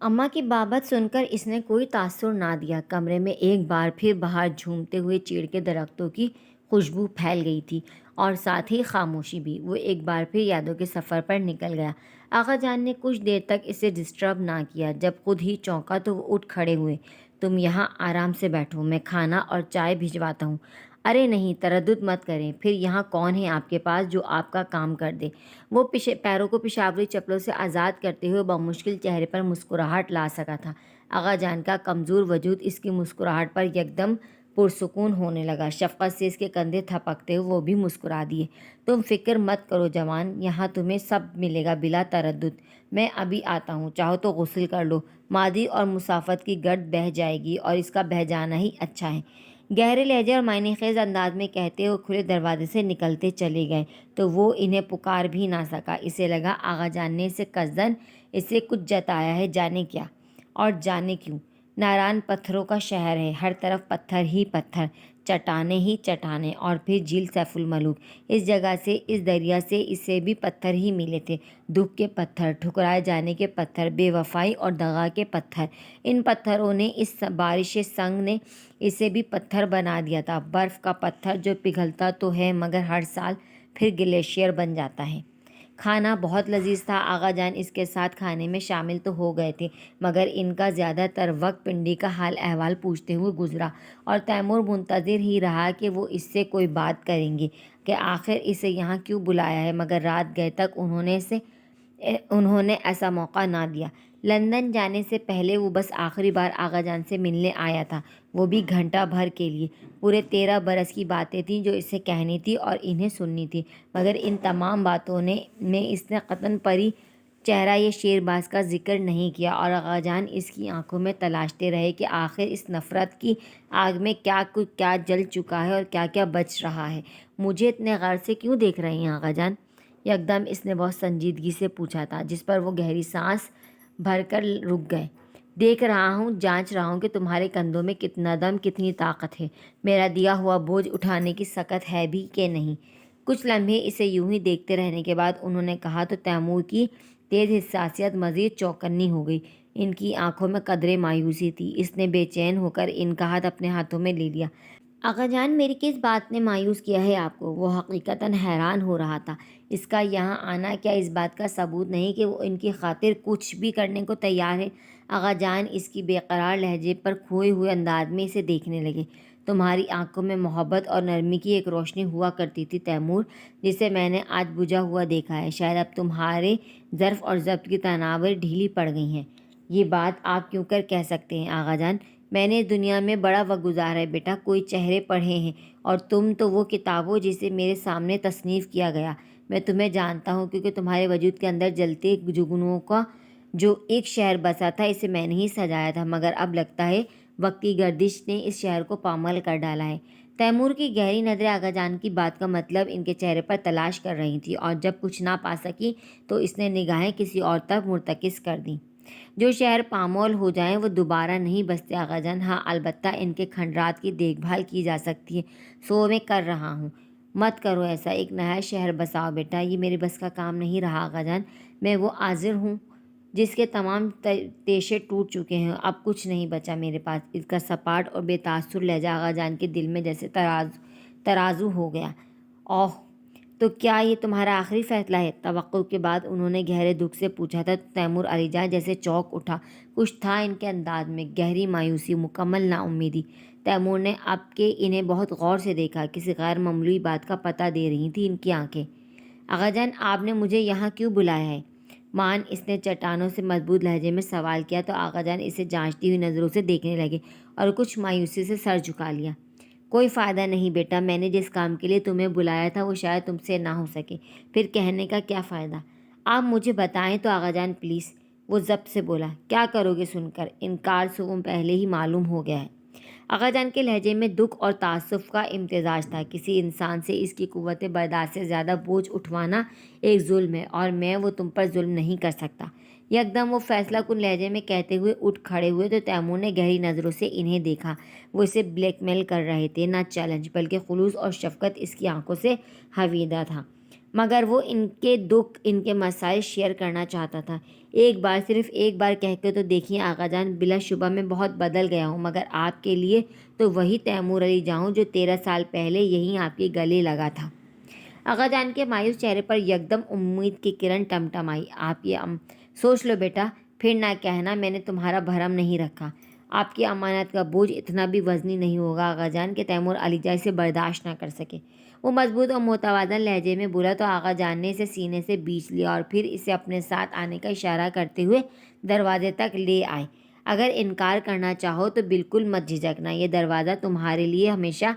اماں کی بابت سن کر اس نے کوئی تاثر نہ دیا۔ کمرے میں ایک بار پھر باہر جھومتے ہوئے چیڑ کے درختوں کی خوشبو پھیل گئی تھی اور ساتھ ہی خاموشی بھی۔ وہ ایک بار پھر یادوں کے سفر پر نکل گیا۔ آغا جان نے کچھ دیر تک اسے ڈسٹرب نہ کیا۔ جب خود ہی چونکا تو وہ اٹھ کھڑے ہوئے۔ تم یہاں آرام سے بیٹھو، میں کھانا اور چائے بھجواتا ہوں۔ ارے نہیں، تردد مت کریں، پھر یہاں کون ہے آپ کے پاس جو آپ کا کام کر دے؟ وہ پیروں کو پیشاوری چپلوں سے آزاد کرتے ہوئے بمشکل چہرے پر مسکراہٹ لا سکا تھا۔ آغا جان کا کمزور وجود اس کی مسکراہٹ پر یکدم پرسکون ہونے لگا۔ شفقت سے اس کے کندھے تھپکتے ہوئے وہ بھی مسکرا دیے۔ تم فکر مت کرو جوان، یہاں تمہیں سب ملے گا بلا تردد۔ میں ابھی آتا ہوں، چاہو تو غسل کر لو، مادی اور مسافت کی گرد بہہ جائے گی اور اس کا بہہ جانا ہی اچھا ہے۔ گہرے لہجے اور معنی خیز انداز میں کہتے ہوئے کھلے دروازے سے نکلتے چلے گئے تو وہ انہیں پکار بھی نہ سکا۔ اسے لگا آغا جان نے اسے قصداً اسے کچھ جتایا ہے، جانے کیا اور جانے کیوں۔ ناران پتھروں کا شہر ہے، ہر طرف پتھر ہی پتھر، چٹانیں ہی چٹانیں، اور پھر جھیل سیف الملوک۔ اس جگہ سے، اس دریا سے اسے بھی پتھر ہی ملے تھے، دکھ کے پتھر، ٹھکرائے جانے کے پتھر، بے وفائی اور دغا کے پتھر۔ ان پتھروں نے، اس بارش سنگ نے اسے بھی پتھر بنا دیا تھا، برف کا پتھر جو پگھلتا تو ہے مگر ہر سال پھر گلیشیئر بن جاتا ہے۔ کھانا بہت لذیذ تھا۔ آغا جان اس کے ساتھ کھانے میں شامل تو ہو گئے تھے مگر ان کا زیادہ تر وقت پنڈی کا حال احوال پوچھتے ہوئے گزرا اور تیمور منتظر ہی رہا کہ وہ اس سے کوئی بات کریں گے کہ آخر اسے یہاں کیوں بلایا ہے، مگر رات گئے تک انہوں نے ایسا موقع نہ دیا۔ لندن جانے سے پہلے وہ بس آخری بار آغا جان سے ملنے آیا تھا، وہ بھی گھنٹہ بھر کے لیے۔ پورے 13 برس کی باتیں تھیں جو اسے کہنی تھی اور انہیں سننی تھی، مگر ان تمام باتوں میں اس نے قطعاً پری چہرہ یہ شیر باز کا ذکر نہیں کیا، اور آغا جان اس کی آنکھوں میں تلاشتے رہے کہ آخر اس نفرت کی آگ میں کیا جل چکا ہے اور کیا کیا بچ رہا ہے۔ مجھے اتنے غور سے کیوں دیکھ رہے ہیں آغا جان؟ یکدم اس نے بہت سنجیدگی سے پوچھا تھا، جس پر وہ گہری سانس بھر کر رک گئے۔ دیکھ رہا ہوں، جانچ رہا ہوں کہ تمہارے کندھوں میں کتنا دم، کتنی طاقت ہے، میرا دیا ہوا بوجھ اٹھانے کی سکت ہے بھی کہ نہیں۔ کچھ لمحے اسے یوں ہی دیکھتے رہنے کے بعد انہوں نے کہا تو تیمور کی تیز حساسیت مزید چوکنی ہو گئی۔ ان کی آنکھوں میں قدرے مایوسی تھی۔ اس نے بے چین ہو کر ان کا ہاتھ اپنے ہاتھوں میں لے لیا۔ آغا جان، میری کس بات نے مایوس کیا ہے آپ کو؟ وہ حقیقتاً حیران ہو رہا تھا۔ اس کا یہاں آنا کیا اس بات کا ثبوت نہیں کہ وہ ان کی خاطر کچھ بھی کرنے کو تیار ہے؟ آغا جان اس کی بے قرار لہجے پر کھوئے ہوئے انداز میں اسے دیکھنے لگے۔ تمہاری آنکھوں میں محبت اور نرمی کی ایک روشنی ہوا کرتی تھی تیمور، جسے میں نے آج بجھا ہوا دیکھا ہے۔ شاید اب تمہارے ظرف اور ضبط کی تناور ڈھیلی پڑ گئی ہیں۔ یہ بات آپ کیوں کر کہہ سکتے ہیں آغا جان؟ میں نے دنیا میں بڑا وقت گزارا ہے بیٹا، کوئی چہرے پڑھے ہیں، اور تم تو وہ کتاب ہو جسے میرے سامنے تصنیف کیا گیا۔ میں تمہیں جانتا ہوں کیونکہ تمہارے وجود کے اندر جلتے جگنوں کا جو ایک شہر بسا تھا، اسے میں نے ہی سجایا تھا، مگر اب لگتا ہے وقت کی گردش نے اس شہر کو پامال کر ڈالا ہے۔ تیمور کی گہری نظریں آغا جان کی بات کا مطلب ان کے چہرے پر تلاش کر رہی تھیں، اور جب کچھ نہ پا سکی تو اس نے نگاہیں کسی اور طرف مرتکز کر دیں۔ جو شہر پامال ہو جائیں وہ دوبارہ نہیں بستے آغا جان، ہاں البتہ ان کے کھنڈرات کی دیکھ بھال کی جا سکتی ہے، سو میں کر رہا ہوں۔ مت کرو ایسا، ایک نیا شہر بساؤ بیٹا، یہ میرے بس کا کام نہیں رہا آغا جان۔ میں وہ عازر ہوں جس کے تمام تیشے ٹوٹ چکے ہیں، اب کچھ نہیں بچا میرے پاس۔ اس کا سپاٹ اور بے تاثر لہجہ آغا جان کے دل میں جیسے ترازو ہو گیا۔ اوہ، تو کیا یہ تمہارا آخری فیصلہ ہے؟ توقع کے بعد انہوں نے گہرے دکھ سے پوچھا تھا تو تیمور علی جان جیسے چونک اٹھا۔ کچھ تھا ان کے انداز میں، گہری مایوسی، مکمل نا امیدی۔ تیمور نے اب کے انہیں بہت غور سے دیکھا، کسی غیر معمولی بات کا پتہ دے رہی تھیں ان کی آنکھیں۔ آغا جان، آپ نے مجھے یہاں کیوں بلایا ہے؟ اس نے چٹانوں سے مضبوط لہجے میں سوال کیا تو آغا جان اسے جانچتی ہوئی نظروں سے دیکھنے لگے اور کچھ مایوسی سے سر جھکا لیا۔ کوئی فائدہ نہیں بیٹا، میں نے جس کام کے لیے تمہیں بلایا تھا وہ شاید تم سے نہ ہو سکے، پھر کہنے کا کیا فائدہ؟ آپ مجھے بتائیں تو آغا جان پلیز۔ وہ ضبط سے بولا۔ کیا کرو گے سن کر؟ انکار سو پہلے ہی معلوم ہو گیا ہے۔ آغا جان کے لہجے میں دکھ اور تعصب کا امتزاج تھا۔ کسی انسان سے اس کی قوت برداشت سے زیادہ بوجھ اٹھوانا ایک ظلم ہے، اور میں وہ تم پر ظلم نہیں کر سکتا۔ یکدم وہ فیصلہ کن لہجے میں کہتے ہوئے اٹھ کھڑے ہوئے تو تیمور نے گہری نظروں سے انہیں دیکھا۔ وہ اسے بلیک میل کر رہے تھے، نہ چیلنج، بلکہ خلوص اور شفقت اس کی آنکھوں سے حویدہ تھا، مگر وہ ان کے دکھ، ان کے مسائل شیئر کرنا چاہتا تھا۔ ایک بار، صرف ایک بار کہہ کے تو دیکھیے آغا جان، بلا شبہ میں بہت بدل گیا ہوں، مگر آپ کے لیے تو وہی تیمور علی جان ہوں جو 13 سال پہلے یہیں آپ کے گلے لگا تھا۔ آغا جان کے مایوس چہرے پر یکدم امید کی کرن ٹمٹمائی۔ آپ یہ سوچ لو بیٹا، پھر نہ کہنا میں نے تمہارا بھرم نہیں رکھا۔ آپ کی امانت کا بوجھ اتنا بھی وزنی نہیں ہوگا آغا جان کہ تیمور علی جان اسے برداشت نہ کر سکے۔ وہ مضبوط اور متوازن لہجے میں بولا تو آغا جان نے اسے سینے سے بیچ لیا اور پھر اسے اپنے ساتھ آنے کا اشارہ کرتے ہوئے دروازے تک لے آئے۔ اگر انکار کرنا چاہو تو بالکل مت جھجکنا، یہ دروازہ تمہارے لیے ہمیشہ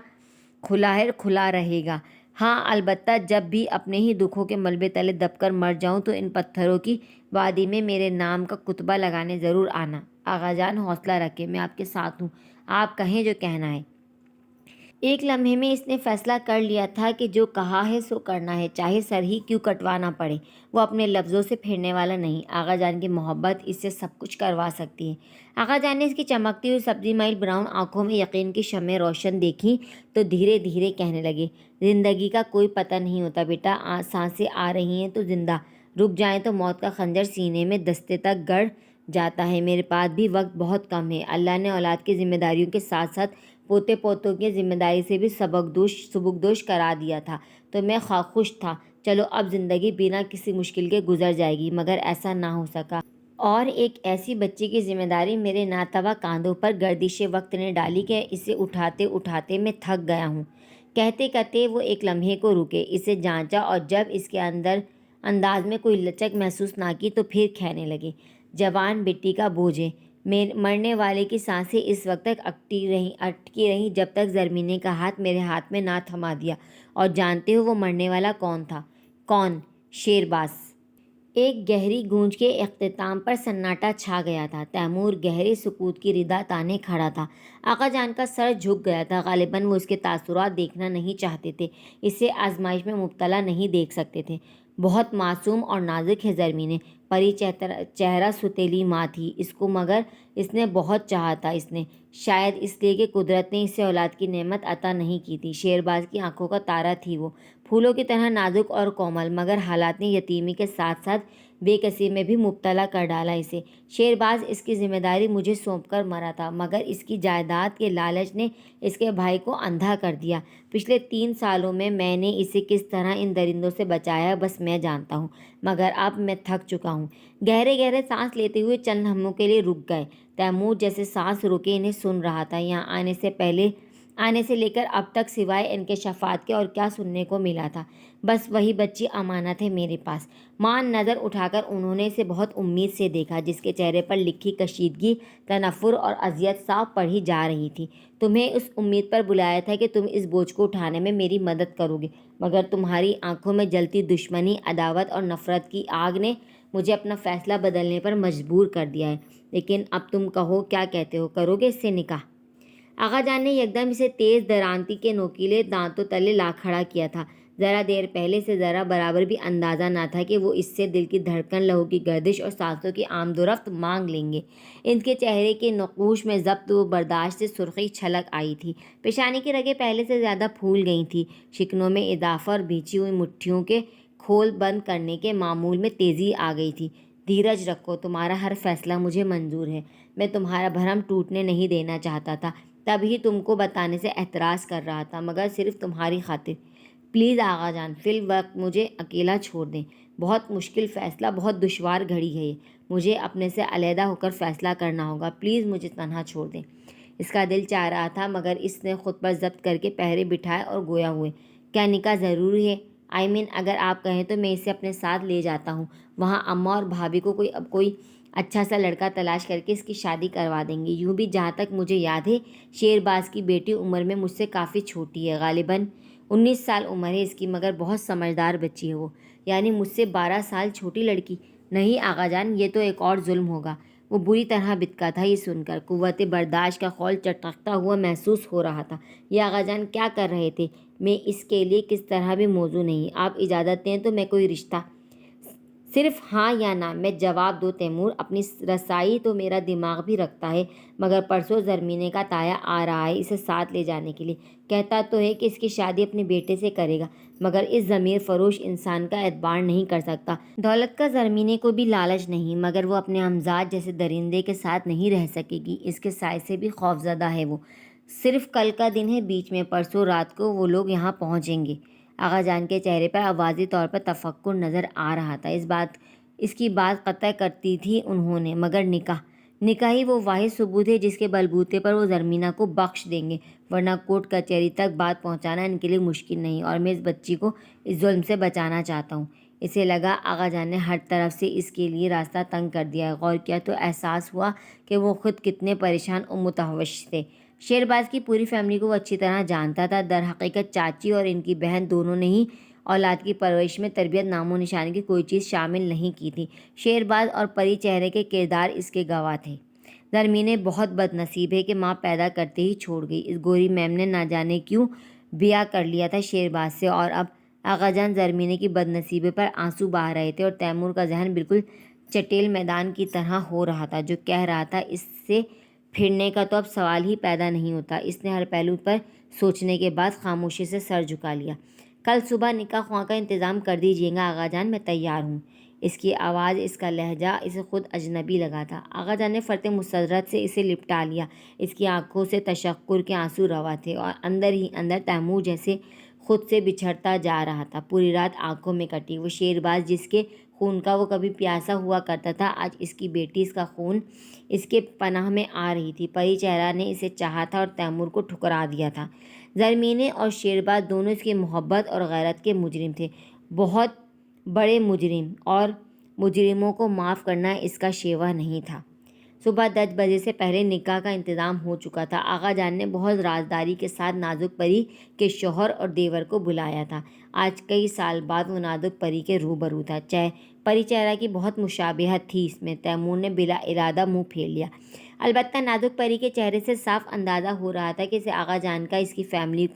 کھلا رہے گا۔ ہاں البتہ جب بھی اپنے ہی دکھوں کے ملبے تلے دب کر مر جاؤں تو ان پتھروں کی وادی میں میرے نام کا کتبہ لگانے ضرور آنا۔ آغا جان حوصلہ رکھیں، میں آپ کے ساتھ ہوں، آپ کہیں جو کہنا ہے۔ ایک لمحے میں اس نے فیصلہ کر لیا تھا کہ جو کہا ہے سو کرنا ہے، چاہے سر ہی کیوں کٹوانا پڑے۔ وہ اپنے لفظوں سے پھرنے والا نہیں۔ آغا جان کی محبت اس سے سب کچھ کروا سکتی ہے۔ آغا جان نے اس کی چمکتی ہوئی سبزی مائل براؤن آنکھوں میں یقین کی شمعیں روشن دیکھیں تو دھیرے دھیرے کہنے لگے، زندگی کا کوئی پتہ نہیں ہوتا بیٹا، سانسیں آ رہی ہیں تو زندہ، رک جائیں تو موت کا خنجر سینے میں دستے تک گڑ جاتا ہے۔ میرے پاس بھی وقت بہت کم ہے۔ اللہ نے اولاد کی ذمہ داریوں کے ساتھ ساتھ پوتے پوتوں کی ذمہ داری سے بھی سبکدوش کرا دیا تھا تو میں خوش تھا۔ چلو اب زندگی بنا کسی مشکل کے گزر جائے گی، مگر ایسا نہ ہو سکا، اور ایک ایسی بچی کی ذمہ داری میرے ناتواں کاندھوں پر گردش وقت نے ڈالی کہ اسے اٹھاتے اٹھاتے میں تھک گیا ہوں۔ کہتے کہتے وہ ایک لمحے کو رکے، اسے جانچا اور جب اس کے انداز میں کوئی لچک محسوس نہ کی تو پھر کہنے لگے، جوان بیٹی کا بوجھ ہے۔ مرنے والے کی سانسیں اس وقت تک اٹکی رہیں جب تک زرمینے کا ہاتھ میرے ہاتھ میں نہ تھما دیا۔ اور جانتے ہو وہ مرنے والا کون تھا؟ کون؟ شیرباز۔ ایک گہری گونج کے اختتام پر سناٹا چھا گیا تھا۔ تیمور گہرے سکوت کی ردا تانے کھڑا تھا۔ آقا جان کا سر جھک گیا تھا۔ غالباً وہ اس کے تاثرات دیکھنا نہیں چاہتے تھے، اسے آزمائش میں مبتلا نہیں دیکھ سکتے تھے۔ بہت معصوم اور نازک ہے زرمینے، پری چہرہ ستیلی ماں تھی اس کو، مگر اس نے بہت چاہا تھا۔ اس نے شاید اس لیے کہ قدرت نے اسے اولاد کی نعمت عطا نہیں کی تھی۔ شیرباز کی آنکھوں کا تارا تھی وہ، پھولوں کی طرح نازک اور کومل، مگر حالات نے یتیمی کے ساتھ ساتھ بے کسی میں بھی مبتلا کر ڈالا اسے۔ شیرباز اس کی ذمہ داری مجھے سونپ کر مرا تھا، مگر اس کی جائیداد کے لالچ نے اس کے بھائی کو اندھا کر دیا۔ پچھلے 3 سالوں میں نے اسے کس طرح ان درندوں سے بچایا بس میں جانتا ہوں، مگر اب میں تھک چکا ہوں۔ گہرے گہرے سانس لیتے ہوئے چند لمحوں کے لیے رک گئے۔ تیمور جیسے سانس روکے انہیں سن رہا تھا۔ یہاں آنے سے لے کر اب تک سوائے انکشافات کے اور کیا سننے کو ملا تھا؟ بس وہی بچی امانت ہے میرے پاس۔ ماں نظر اٹھا کر انہوں نے اسے بہت امید سے دیکھا، جس کے چہرے پر لکھی کشیدگی، تنفر اور اذیت صاف پڑھی جا رہی تھی۔ تمہیں اس امید پر بلایا تھا کہ تم اس بوجھ کو اٹھانے میں میری مدد کرو گے، مگر تمہاری آنکھوں میں جلتی دشمنی، عداوت اور نفرت کی آگ نے مجھے اپنا فیصلہ بدلنے پر مجبور کر دیا ہے۔ لیکن اب تم کہو، کیا کہتے ہو؟ کرو گے اس سے نکاح؟ آغا جان نے یکدم اسے تیز درانتی کے نوکیلے دانتوں تلے لا کھڑا کیا تھا۔ ذرا دیر پہلے سے ذرا برابر بھی اندازہ نہ تھا کہ وہ اس سے دل کی دھڑکن، لہو کی گردش اور سانسوں کی آمد و رفت مانگ لیں گے۔ ان کے چہرے کے نقوش میں ضبط و برداشت سے سرخی چھلک آئی تھی، پیشانی کی رگیں پہلے سے زیادہ پھول گئی تھیں، شکنوں میں اضافہ اور بھیچی ہوئی مٹھیوں کے کھول بند کرنے کے معمول میں تیزی آ گئی تھی۔ دھیرج رکھو، تمہارا ہر فیصلہ مجھے منظور ہے۔ میں تمہارا بھرم ٹوٹنے نہیں دینا چاہتا تھا، تب ہی تم کو بتانے سے احتراز کر رہا تھا، مگر صرف تمہاری خاطر۔ پلیز آغا جان، فی الوقت مجھے اکیلا چھوڑ دیں۔ بہت مشکل فیصلہ، بہت دشوار گھڑی ہے یہ، مجھے اپنے سے علیحدہ ہو کر فیصلہ کرنا ہوگا، پلیز مجھے تنہا چھوڑ دیں۔ اس کا دل چاہ رہا تھا، مگر اس نے خود پر ضبط کر کے پہرے بٹھائے اور گویا ہوئے، کیا نکاح ضروری ہے؟ اگر آپ کہیں تو میں اسے اپنے ساتھ لے جاتا ہوں، وہاں اماں اور بھابھی کو کوئی اچھا سا لڑکا تلاش کر کے اس کی شادی کروا دیں گے۔ یوں بھی جہاں تک مجھے یاد ہے شیرباز کی بیٹی عمر میں مجھ سے کافی چھوٹی ہے، غالباً 19 سال عمر ہے اس کی، مگر بہت سمجھدار بچی ہے وہ۔ یعنی مجھ سے 12 سال چھوٹی لڑکی؟ نہیں آغا جان، یہ تو ایک اور ظلم ہوگا۔ وہ بری طرح بتکا تھا یہ سن کر، قوت برداشت کا خول چٹکتا ہوا محسوس ہو رہا تھا۔ یہ آغا جان کیا کر رہے تھے؟ میں اس کے لیے کس طرح بھی موزوں نہیں، آپ اجازت دیں تو میں کوئی رشتہ، صرف ہاں یا نہ میں جواب دو تیمور۔ اپنی رسائی تو میرا دماغ بھی رکھتا ہے، مگر پرسوں زرمینے کا تایا آ رہا ہے اسے ساتھ لے جانے کے لیے، کہتا تو ہے کہ اس کی شادی اپنے بیٹے سے کرے گا، مگر اس ضمیر فروش انسان کا اعتبار نہیں کر سکتا۔ دولت کا زرمینے کو بھی لالچ نہیں، مگر وہ اپنے ہمزاد جیسے درندے کے ساتھ نہیں رہ سکے گی، اس کے سائے سے بھی خوفزدہ ہے وہ۔ صرف کل کا دن ہے بیچ میں، پرسوں رات کو وہ لوگ یہاں پہنچیں گے۔ آغا جان کے چہرے پر آوازی طور پر تفکر نظر آ رہا تھا۔ اس کی بات قطع کرتی تھی انہوں نے، مگر نکاح نکاح ہی وہ واحد ثبوت ہے جس کے بلبوتے پر وہ زرمینہ کو بخش دیں گے، ورنہ کورٹ کچہری تک بات پہنچانا ان کے لیے مشکل نہیں، اور میں اس بچی کو اس ظلم سے بچانا چاہتا ہوں۔ اسے لگا آغا جان نے ہر طرف سے اس کے لیے راستہ تنگ کر دیا ہے۔ غور کیا تو احساس ہوا کہ وہ خود کتنے پریشان اور متوحش تھے۔ شیرباز کی پوری فیملی کو وہ اچھی طرح جانتا تھا۔ در حقیقت چاچی اور ان کی بہن دونوں نے ہی اولاد کی پرورش میں تربیت نام و نشان کی کوئی چیز شامل نہیں کی تھی۔ شیرباز اور پری چہرے کے کردار اس کے گواہ تھے۔ زرمینے بہت بد نصیب ہے کہ ماں پیدا کرتے ہی چھوڑ گئی۔ اس گوری میم نے نہ جانے کیوں بیاہ کر لیا تھا شیرباز سے، اور اب آغا جان زرمینے کی بد نصیبی پر آنسو بہا رہے تھے، اور تیمور کا ذہن بالکل چٹیل میدان کی طرح ہو رہا تھا جو کہہ رہا تھا اس سے پھرنے کا تو اب سوال ہی پیدا نہیں ہوتا۔ اس نے ہر پہلو پر سوچنے کے بعد خاموشی سے سر جھکا لیا۔ کل صبح نکاح خواہ کا انتظام کر دیجیے گا آغا جان، میں تیار ہوں۔ اس کی آواز، اس کا لہجہ اسے خود اجنبی لگا تھا۔ آغا جان نے فرط مسرت سے اسے لپٹا لیا۔ اس کی آنکھوں سے تشکر کے آنسو روا تھے، اور اندر ہی اندر تیمور جیسے خود سے بچھڑتا جا رہا تھا۔ پوری رات آنکھوں میں کٹی۔ وہ شیرباز جس کے خون کا وہ کبھی پیاسا ہوا کرتا تھا، آج اس کی بیٹی اس کا خون اس کے پناہ میں آ رہی تھی۔ پری چہرہ نے اسے چاہا تھا اور تیمور کو ٹھکرا دیا تھا۔ زرمینے اور شیرباز دونوں اس کی محبت اور غیرت کے مجرم تھے، بہت بڑے مجرم، اور مجرموں کو معاف کرنا اس کا شیوا نہیں تھا۔ صبح 10 بجے سے پہلے نکاح کا انتظام ہو چکا تھا۔ آغا جان نے بہت رازداری کے ساتھ نازک پری کے شوہر اور دیور کو بلایا تھا۔ آج کئی سال بعد وہ نازک پری کے روبرو تھا۔ پری چہرہ کی بہت مشابہت تھی اس میں۔ تیمور نے بلا ارادہ منہ پھیر لیا۔ البتہ نازک پری کے چہرے سے صاف اندازہ ہو رہا تھا کہ اسے آغا جان کا اس کی فیملی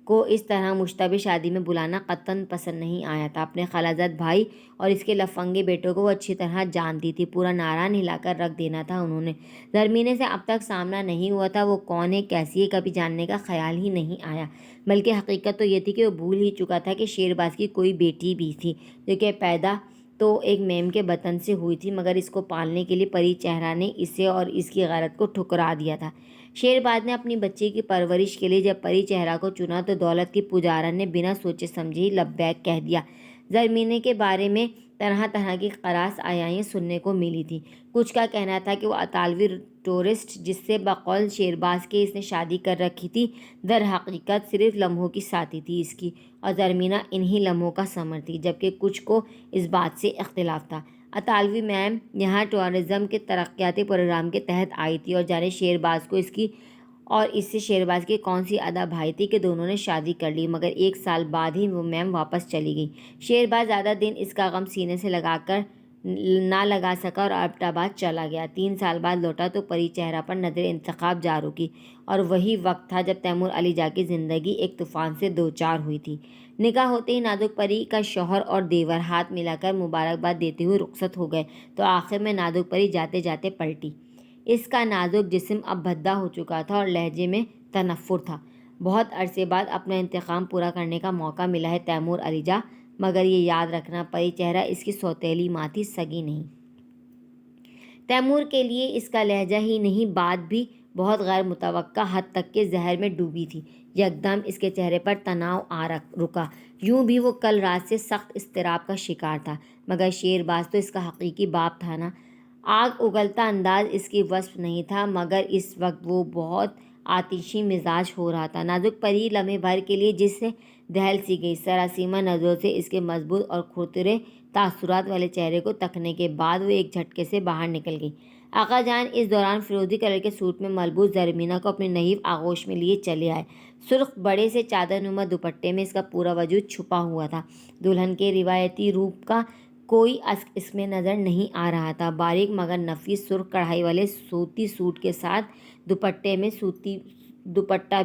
کو اس طرح مشتبہ شادی میں بلانا قطعاً پسند نہیں آیا تھا۔ اپنے خالہ زاد بھائی اور اس کے لفنگے بیٹوں کو وہ اچھی طرح جانتی تھی۔ پورا نعرہ ہلا کر رکھ دینا تھا انہوں نے۔ زرمینے سے اب تک سامنا نہیں ہوا تھا، وہ کون ہے، کیسی ہے، کبھی جاننے کا خیال ہی نہیں آیا۔ بلکہ حقیقت تو یہ تھی کہ وہ بھول ہی چکا تھا کہ شیرباز کی کوئی بیٹی بھی تھی، جو کہ پیدا تو ایک میم کے بطن سے ہوئی تھی، مگر اس کو پالنے کے لیے پری چہرہ نے اسے اور اس کی غیرت کو ٹھکرا دیا تھا۔ شیرباز نے اپنی بچی کی پرورش کے لیے جب پری چہرہ کو چنا تو دولت کی پجارن نے بنا سوچے سمجھے ہی لبیک کہہ دیا۔ زرمینے کے بارے میں طرح طرح کی قراص آیائیں سننے کو ملی تھیں۔ کچھ کا کہنا تھا کہ وہ اطالوی ٹورسٹ جس سے بقول شیرباز کے اس نے شادی کر رکھی تھی، در حقیقت صرف لمحوں کی ساتھی تھی اس کی، اور زرمینہ انہی لمحوں کا ثمر تھی۔ جبکہ کچھ کو اس بات سے اختلاف تھا۔ اطالوی میم یہاں ٹورازم کے ترقیاتی پروگرام کے تحت آئی تھی، اور جانے شیرباز کو اس کی اور اس سے شیرباز کی کون سی ادا بھائی تھی کہ دونوں نے شادی کر لی، مگر 1 سال بعد ہی وہ میم واپس چلی گئی۔ شیرباز زیادہ دن اس کا غم سینے سے نہ لگا سکا اور ایبٹ آباد چلا گیا۔ 3 سال بعد لوٹا تو پری چہرہ پر نظر انتخاب جا رکی، اور وہی وقت تھا جب تیمور علی جا کی زندگی ایک طوفان سے دوچار ہوئی تھی۔ نکاح ہوتے ہی نازک پری کا شوہر اور دیور ہاتھ ملا کر مبارکباد دیتے ہوئے رخصت ہو گئے، تو آخر میں نازک پری جاتے جاتے پلٹی۔ اس کا نازک جسم اب بھدا ہو چکا تھا اور لہجے میں تنفر تھا۔ بہت عرصے بعد اپنا انتقام پورا کرنے کا موقع ملا ہے تیمور علی جا، مگر یہ یاد رکھنا پری چہرہ اس کی سوتیلی ماں تھی، سگی نہیں۔ تیمور کے لیے اس کا لہجہ ہی نہیں، بات بھی بہت غیر متوقع حد تک کے زہر میں ڈوبی تھی۔ یکدم اس کے چہرے پر تناؤ رکا۔ یوں بھی وہ کل رات سے سخت اضطراب کا شکار تھا، مگر شیرباز تو اس کا حقیقی باپ تھا نا۔ آگ اگلتا انداز اس کی وصف نہیں تھا، مگر اس وقت وہ بہت آتشی مزاج ہو رہا تھا۔ نازک پری لمحے بھر کے لیے جس سے دہل سی گئی، سراسیمہ نظروں سے اس کے مضبوط اور کھرکھرے تاثرات والے چہرے کو تکنے کے بعد وہ ایک جھٹکے سے باہر نکل گئی۔ آقا جان اس دوران فیروزی کلر کے سوٹ میں ملبوس زرمینہ کو اپنے نحیف آغوش میں لیے چلے آئے۔ سرخ بڑے سے چادر نما دوپٹے میں اس کا پورا وجود چھپا ہوا تھا۔ دلہن کے روایتی روپ کا کوئی عکس اس میں نظر نہیں آ رہا تھا۔ باریک مگر نفیس سرخ کڑھائی والے سوتی سوٹ کے ساتھ دوپٹہ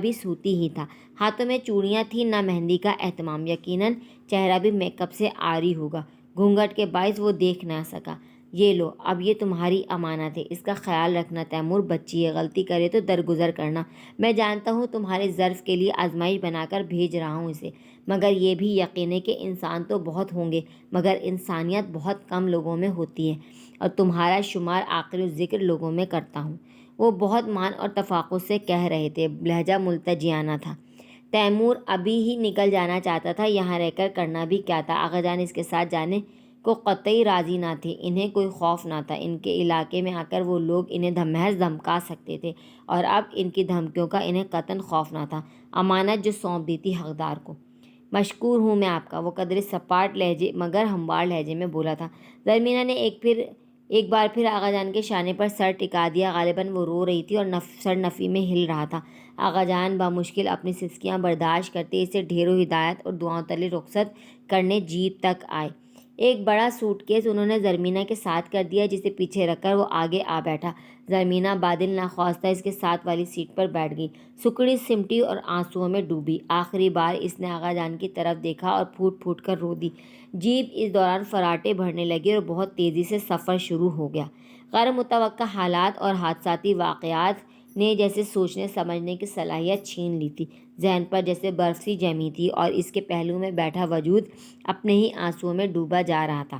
بھی سوتی ہی تھا۔ ہاتھوں میں چوڑیاں تھیں، نہ مہندی کا اہتمام، یقیناً چہرہ بھی میک اپ سے عاری ہوگا۔ گھونگھٹ کے باعث وہ دیکھ نہ سکا۔ یہ لو، اب یہ تمہاری امانت ہے، اس کا خیال رکھنا تیمور، بچی ہے، غلطی کرے تو درگزر کرنا۔ میں جانتا ہوں تمہارے ظرف کے لیے آزمائش بنا کر بھیج رہا ہوں اسے، مگر یہ بھی یقین ہے کہ انسان تو بہت ہوں گے، مگر انسانیت بہت کم لوگوں میں ہوتی ہے، اور تمہارا شمار آخری الذکر لوگوں میں کرتا ہوں۔ وہ بہت مان اور تفاقت سے کہہ رہے تھے، لہجہ ملتجیانہ تھا۔ تیمور ابھی ہی نکل جانا چاہتا تھا، یہاں رہ کر کرنا بھی کیا تھا؟ آغا جان اس کے ساتھ جانے کو قطعی راضی نہ تھے۔ انہیں کوئی خوف نہ تھا، ان کے علاقے میں آ کر وہ لوگ انہیں محض دھمکا سکتے تھے، اور اب ان کی دھمکیوں کا انہیں قطعاً خوف نہ تھا۔ امانت جو سونپ دی تھی حقدار کو۔ مشکور ہوں میں آپ کا، وہ قدرے سپاٹ لہجے مگر ہموار لہجے میں بولا تھا۔ زرمینہ نے ایک بار پھر آغا جان کے شانے پر سر ٹکا دیا۔ غالباً وہ رو رہی تھی اور سر نفی میں ہل رہا تھا۔ آغا جان بمشکل اپنی سسکیاں برداشت کرتے اسے ڈھیروں ہدایت اور دعاؤں تلے رخصت کرنے جیپ تک آئے۔ ایک بڑا سوٹ کیس انہوں نے زرمینہ کے ساتھ کر دیا، جسے پیچھے رکھ کر وہ آگے آ بیٹھا۔ زرمینہ بادل ناخواستہ اس کے ساتھ والی سیٹ پر بیٹھ گئی، سکڑی سمٹی اور آنسوؤں میں ڈوبی۔ آخری بار اس نے آغا جان کی طرف دیکھا اور پھوٹ پھوٹ کر رو دی۔ جیپ اس دوران فراٹے بھرنے لگی اور بہت تیزی سے سفر شروع ہو گیا۔ غیر متوقع حالات اور حادثاتی واقعات نے جیسے سوچنے سمجھنے کی صلاحیت چھین لی تھی۔ ذہن پر جیسے برف سی جمی تھی اور اس کے پہلو میں بیٹھا وجود اپنے ہی آنسوؤں میں ڈوبا جا رہا تھا۔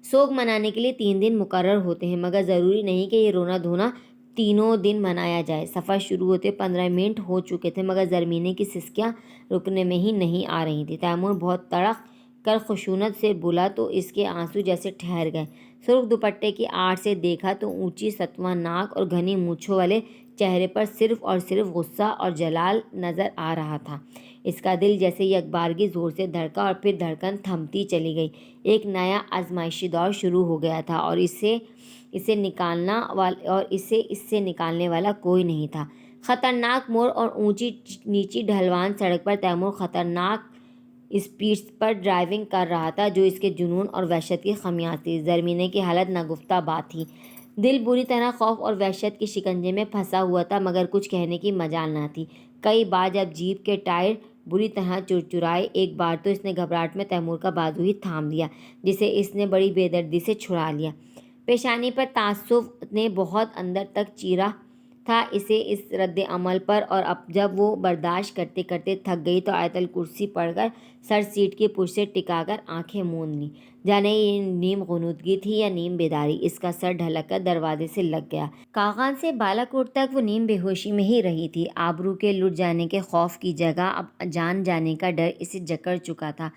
سوگ منانے کے لیے 3 دن مقرر ہوتے ہیں، مگر ضروری نہیں کہ یہ رونا دھونا تینوں دن منایا جائے۔ سفر شروع ہوتے 15 منٹ ہو چکے تھے، مگر زرمینے کی سسکیاں رکنے میں ہی نہیں آ رہی تھیں۔ تیمور بہت تڑپ کر خشونت سے بولا تو اس کے آنسو جیسے ٹھہر گئے۔ سرخ دوپٹے کی آڑ سے دیکھا تو اونچی ستواں ناک اور گھنی مونچھوں والے چہرے پر صرف اور صرف غصہ اور جلال نظر آ رہا تھا۔ اس کا دل جیسے یکبارگی زور سے دھڑکا اور پھر دھڑکن تھمتی چلی گئی۔ ایک نیا آزمائشی دور شروع ہو گیا تھا اور اس سے نکالنے والا کوئی نہیں تھا۔ خطرناک موڑ اور اونچی نیچی ڈھلوان سڑک پر تیمور خطرناک اسپیڈ پر ڈرائیونگ کر رہا تھا، جو اس کے جنون اور وحشت کی خمیاز تھی۔ زرمینے کی حالت ناگفتہ بات تھی۔ دل بری طرح خوف اور وحشت کے شکنجے میں پھنسا ہوا تھا، مگر کچھ کہنے کی مجال نہ تھی۔ کئی بار جب جیپ کے ٹائر بری طرح چرچرائے، ایک بار تو اس نے گھبراہٹ میں تیمور کا بازو ہی تھام لیا، جسے اس نے بڑی بے دردی سے چھڑا لیا۔ پیشانی پر تعصب نے بہت اندر تک چیرا تھا اسے اس رد عمل پر، اور اب جب وہ برداشت کرتے کرتے تھک گئی تو آیت الکرسی پڑھ کر سر سیٹ کی پشت سے ٹکا کر آنکھیں موند لیں۔ جانے یہ نیم غنودگی تھی یا نیم بیداری، اس کا سر ڈھلک کر دروازے سے لگ گیا۔ کاغان سے بالا کوٹ تک وہ نیم بے ہوشی میں ہی رہی تھی۔ آبرو کے لٹ جانے کے خوف کی جگہ اب جان جانے کا ڈر اسے جکڑ چکا تھا،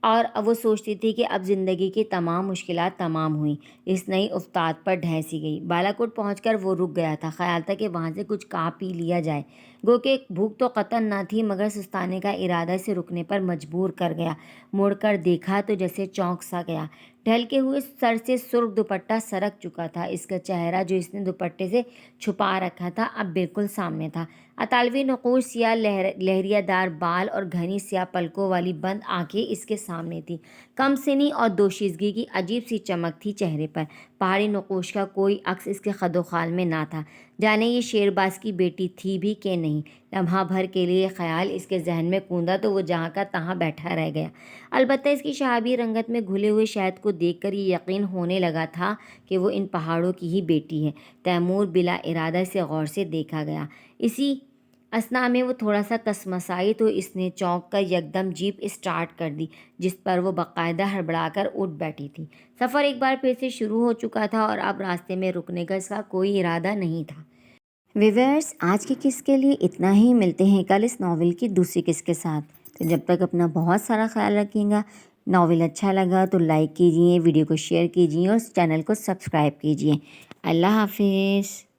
اور اب وہ سوچتی تھی کہ اب زندگی کی تمام مشکلات تمام ہوئیں، اس نئی افتاد پر ڈھہ سی گئی۔ بالا کوٹ پہنچ کر وہ رک گیا تھا۔ خیال تھا کہ وہاں سے کچھ کھا پی لیا جائے، گو کہ بھوک تو قطعاً نہ تھی، مگر سستانے کا ارادہ اسے رکنے پر مجبور کر گیا۔ مڑ کر دیکھا تو جیسے چونک سا گیا۔ ڈھلکے ہوئے سر سے سرخ دوپٹہ سرک چکا تھا۔ اس کا چہرہ جو اس نے دوپٹے سے چھپا رکھا تھا اب بالکل سامنے تھا۔ اطالوی نقوش، سیاہ لہریہ دار بال اور گھنی سیاہ پلکوں والی بند آنکھیں اس کے سامنے تھیں۔ کم سنی اور دوشیزگی کی عجیب سی چمک تھی چہرے پر۔ پہاڑی نقوش کا کوئی عکس اس کے خد و خال میں نہ تھا۔ جانے یہ شیرباز کی بیٹی تھی بھی کہ نہیں؟ لمحہ بھر کے لیے خیال اس کے ذہن میں کوندا تو وہ جہاں کا تہاں بیٹھا رہ گیا۔ البتہ اس کی شہابی رنگت میں گھلے ہوئے شہد کو دیکھ کر یہ یقین ہونے لگا تھا کہ وہ ان پہاڑوں کی ہی بیٹی ہے۔ تیمور بلا ارادہ سے غور سے دیکھا گیا۔ اسی اثنا میں وہ تھوڑا سا کسمسائی تو اس نے چونک کر یکدم جیپ اسٹارٹ کر دی، جس پر وہ باقاعدہ ہڑبڑا کر اٹھ بیٹھی تھی۔ سفر ایک بار پھر سے شروع ہو چکا تھا اور اب راستے میں رکنے کا اس کا کوئی ارادہ نہیں تھا۔ ویورز، آج کی قسط کے لیے اتنا ہی۔ ملتے ہیں کل اس ناول کی دوسری قسط کے ساتھ۔ تو جب تک اپنا بہت سارا خیال رکھیں گا۔ ناول اچھا لگا تو لائک کیجئے، ویڈیو کو شیئر کیجئے اور چینل کو سبسکرائب کیجئے۔ اللہ حافظ۔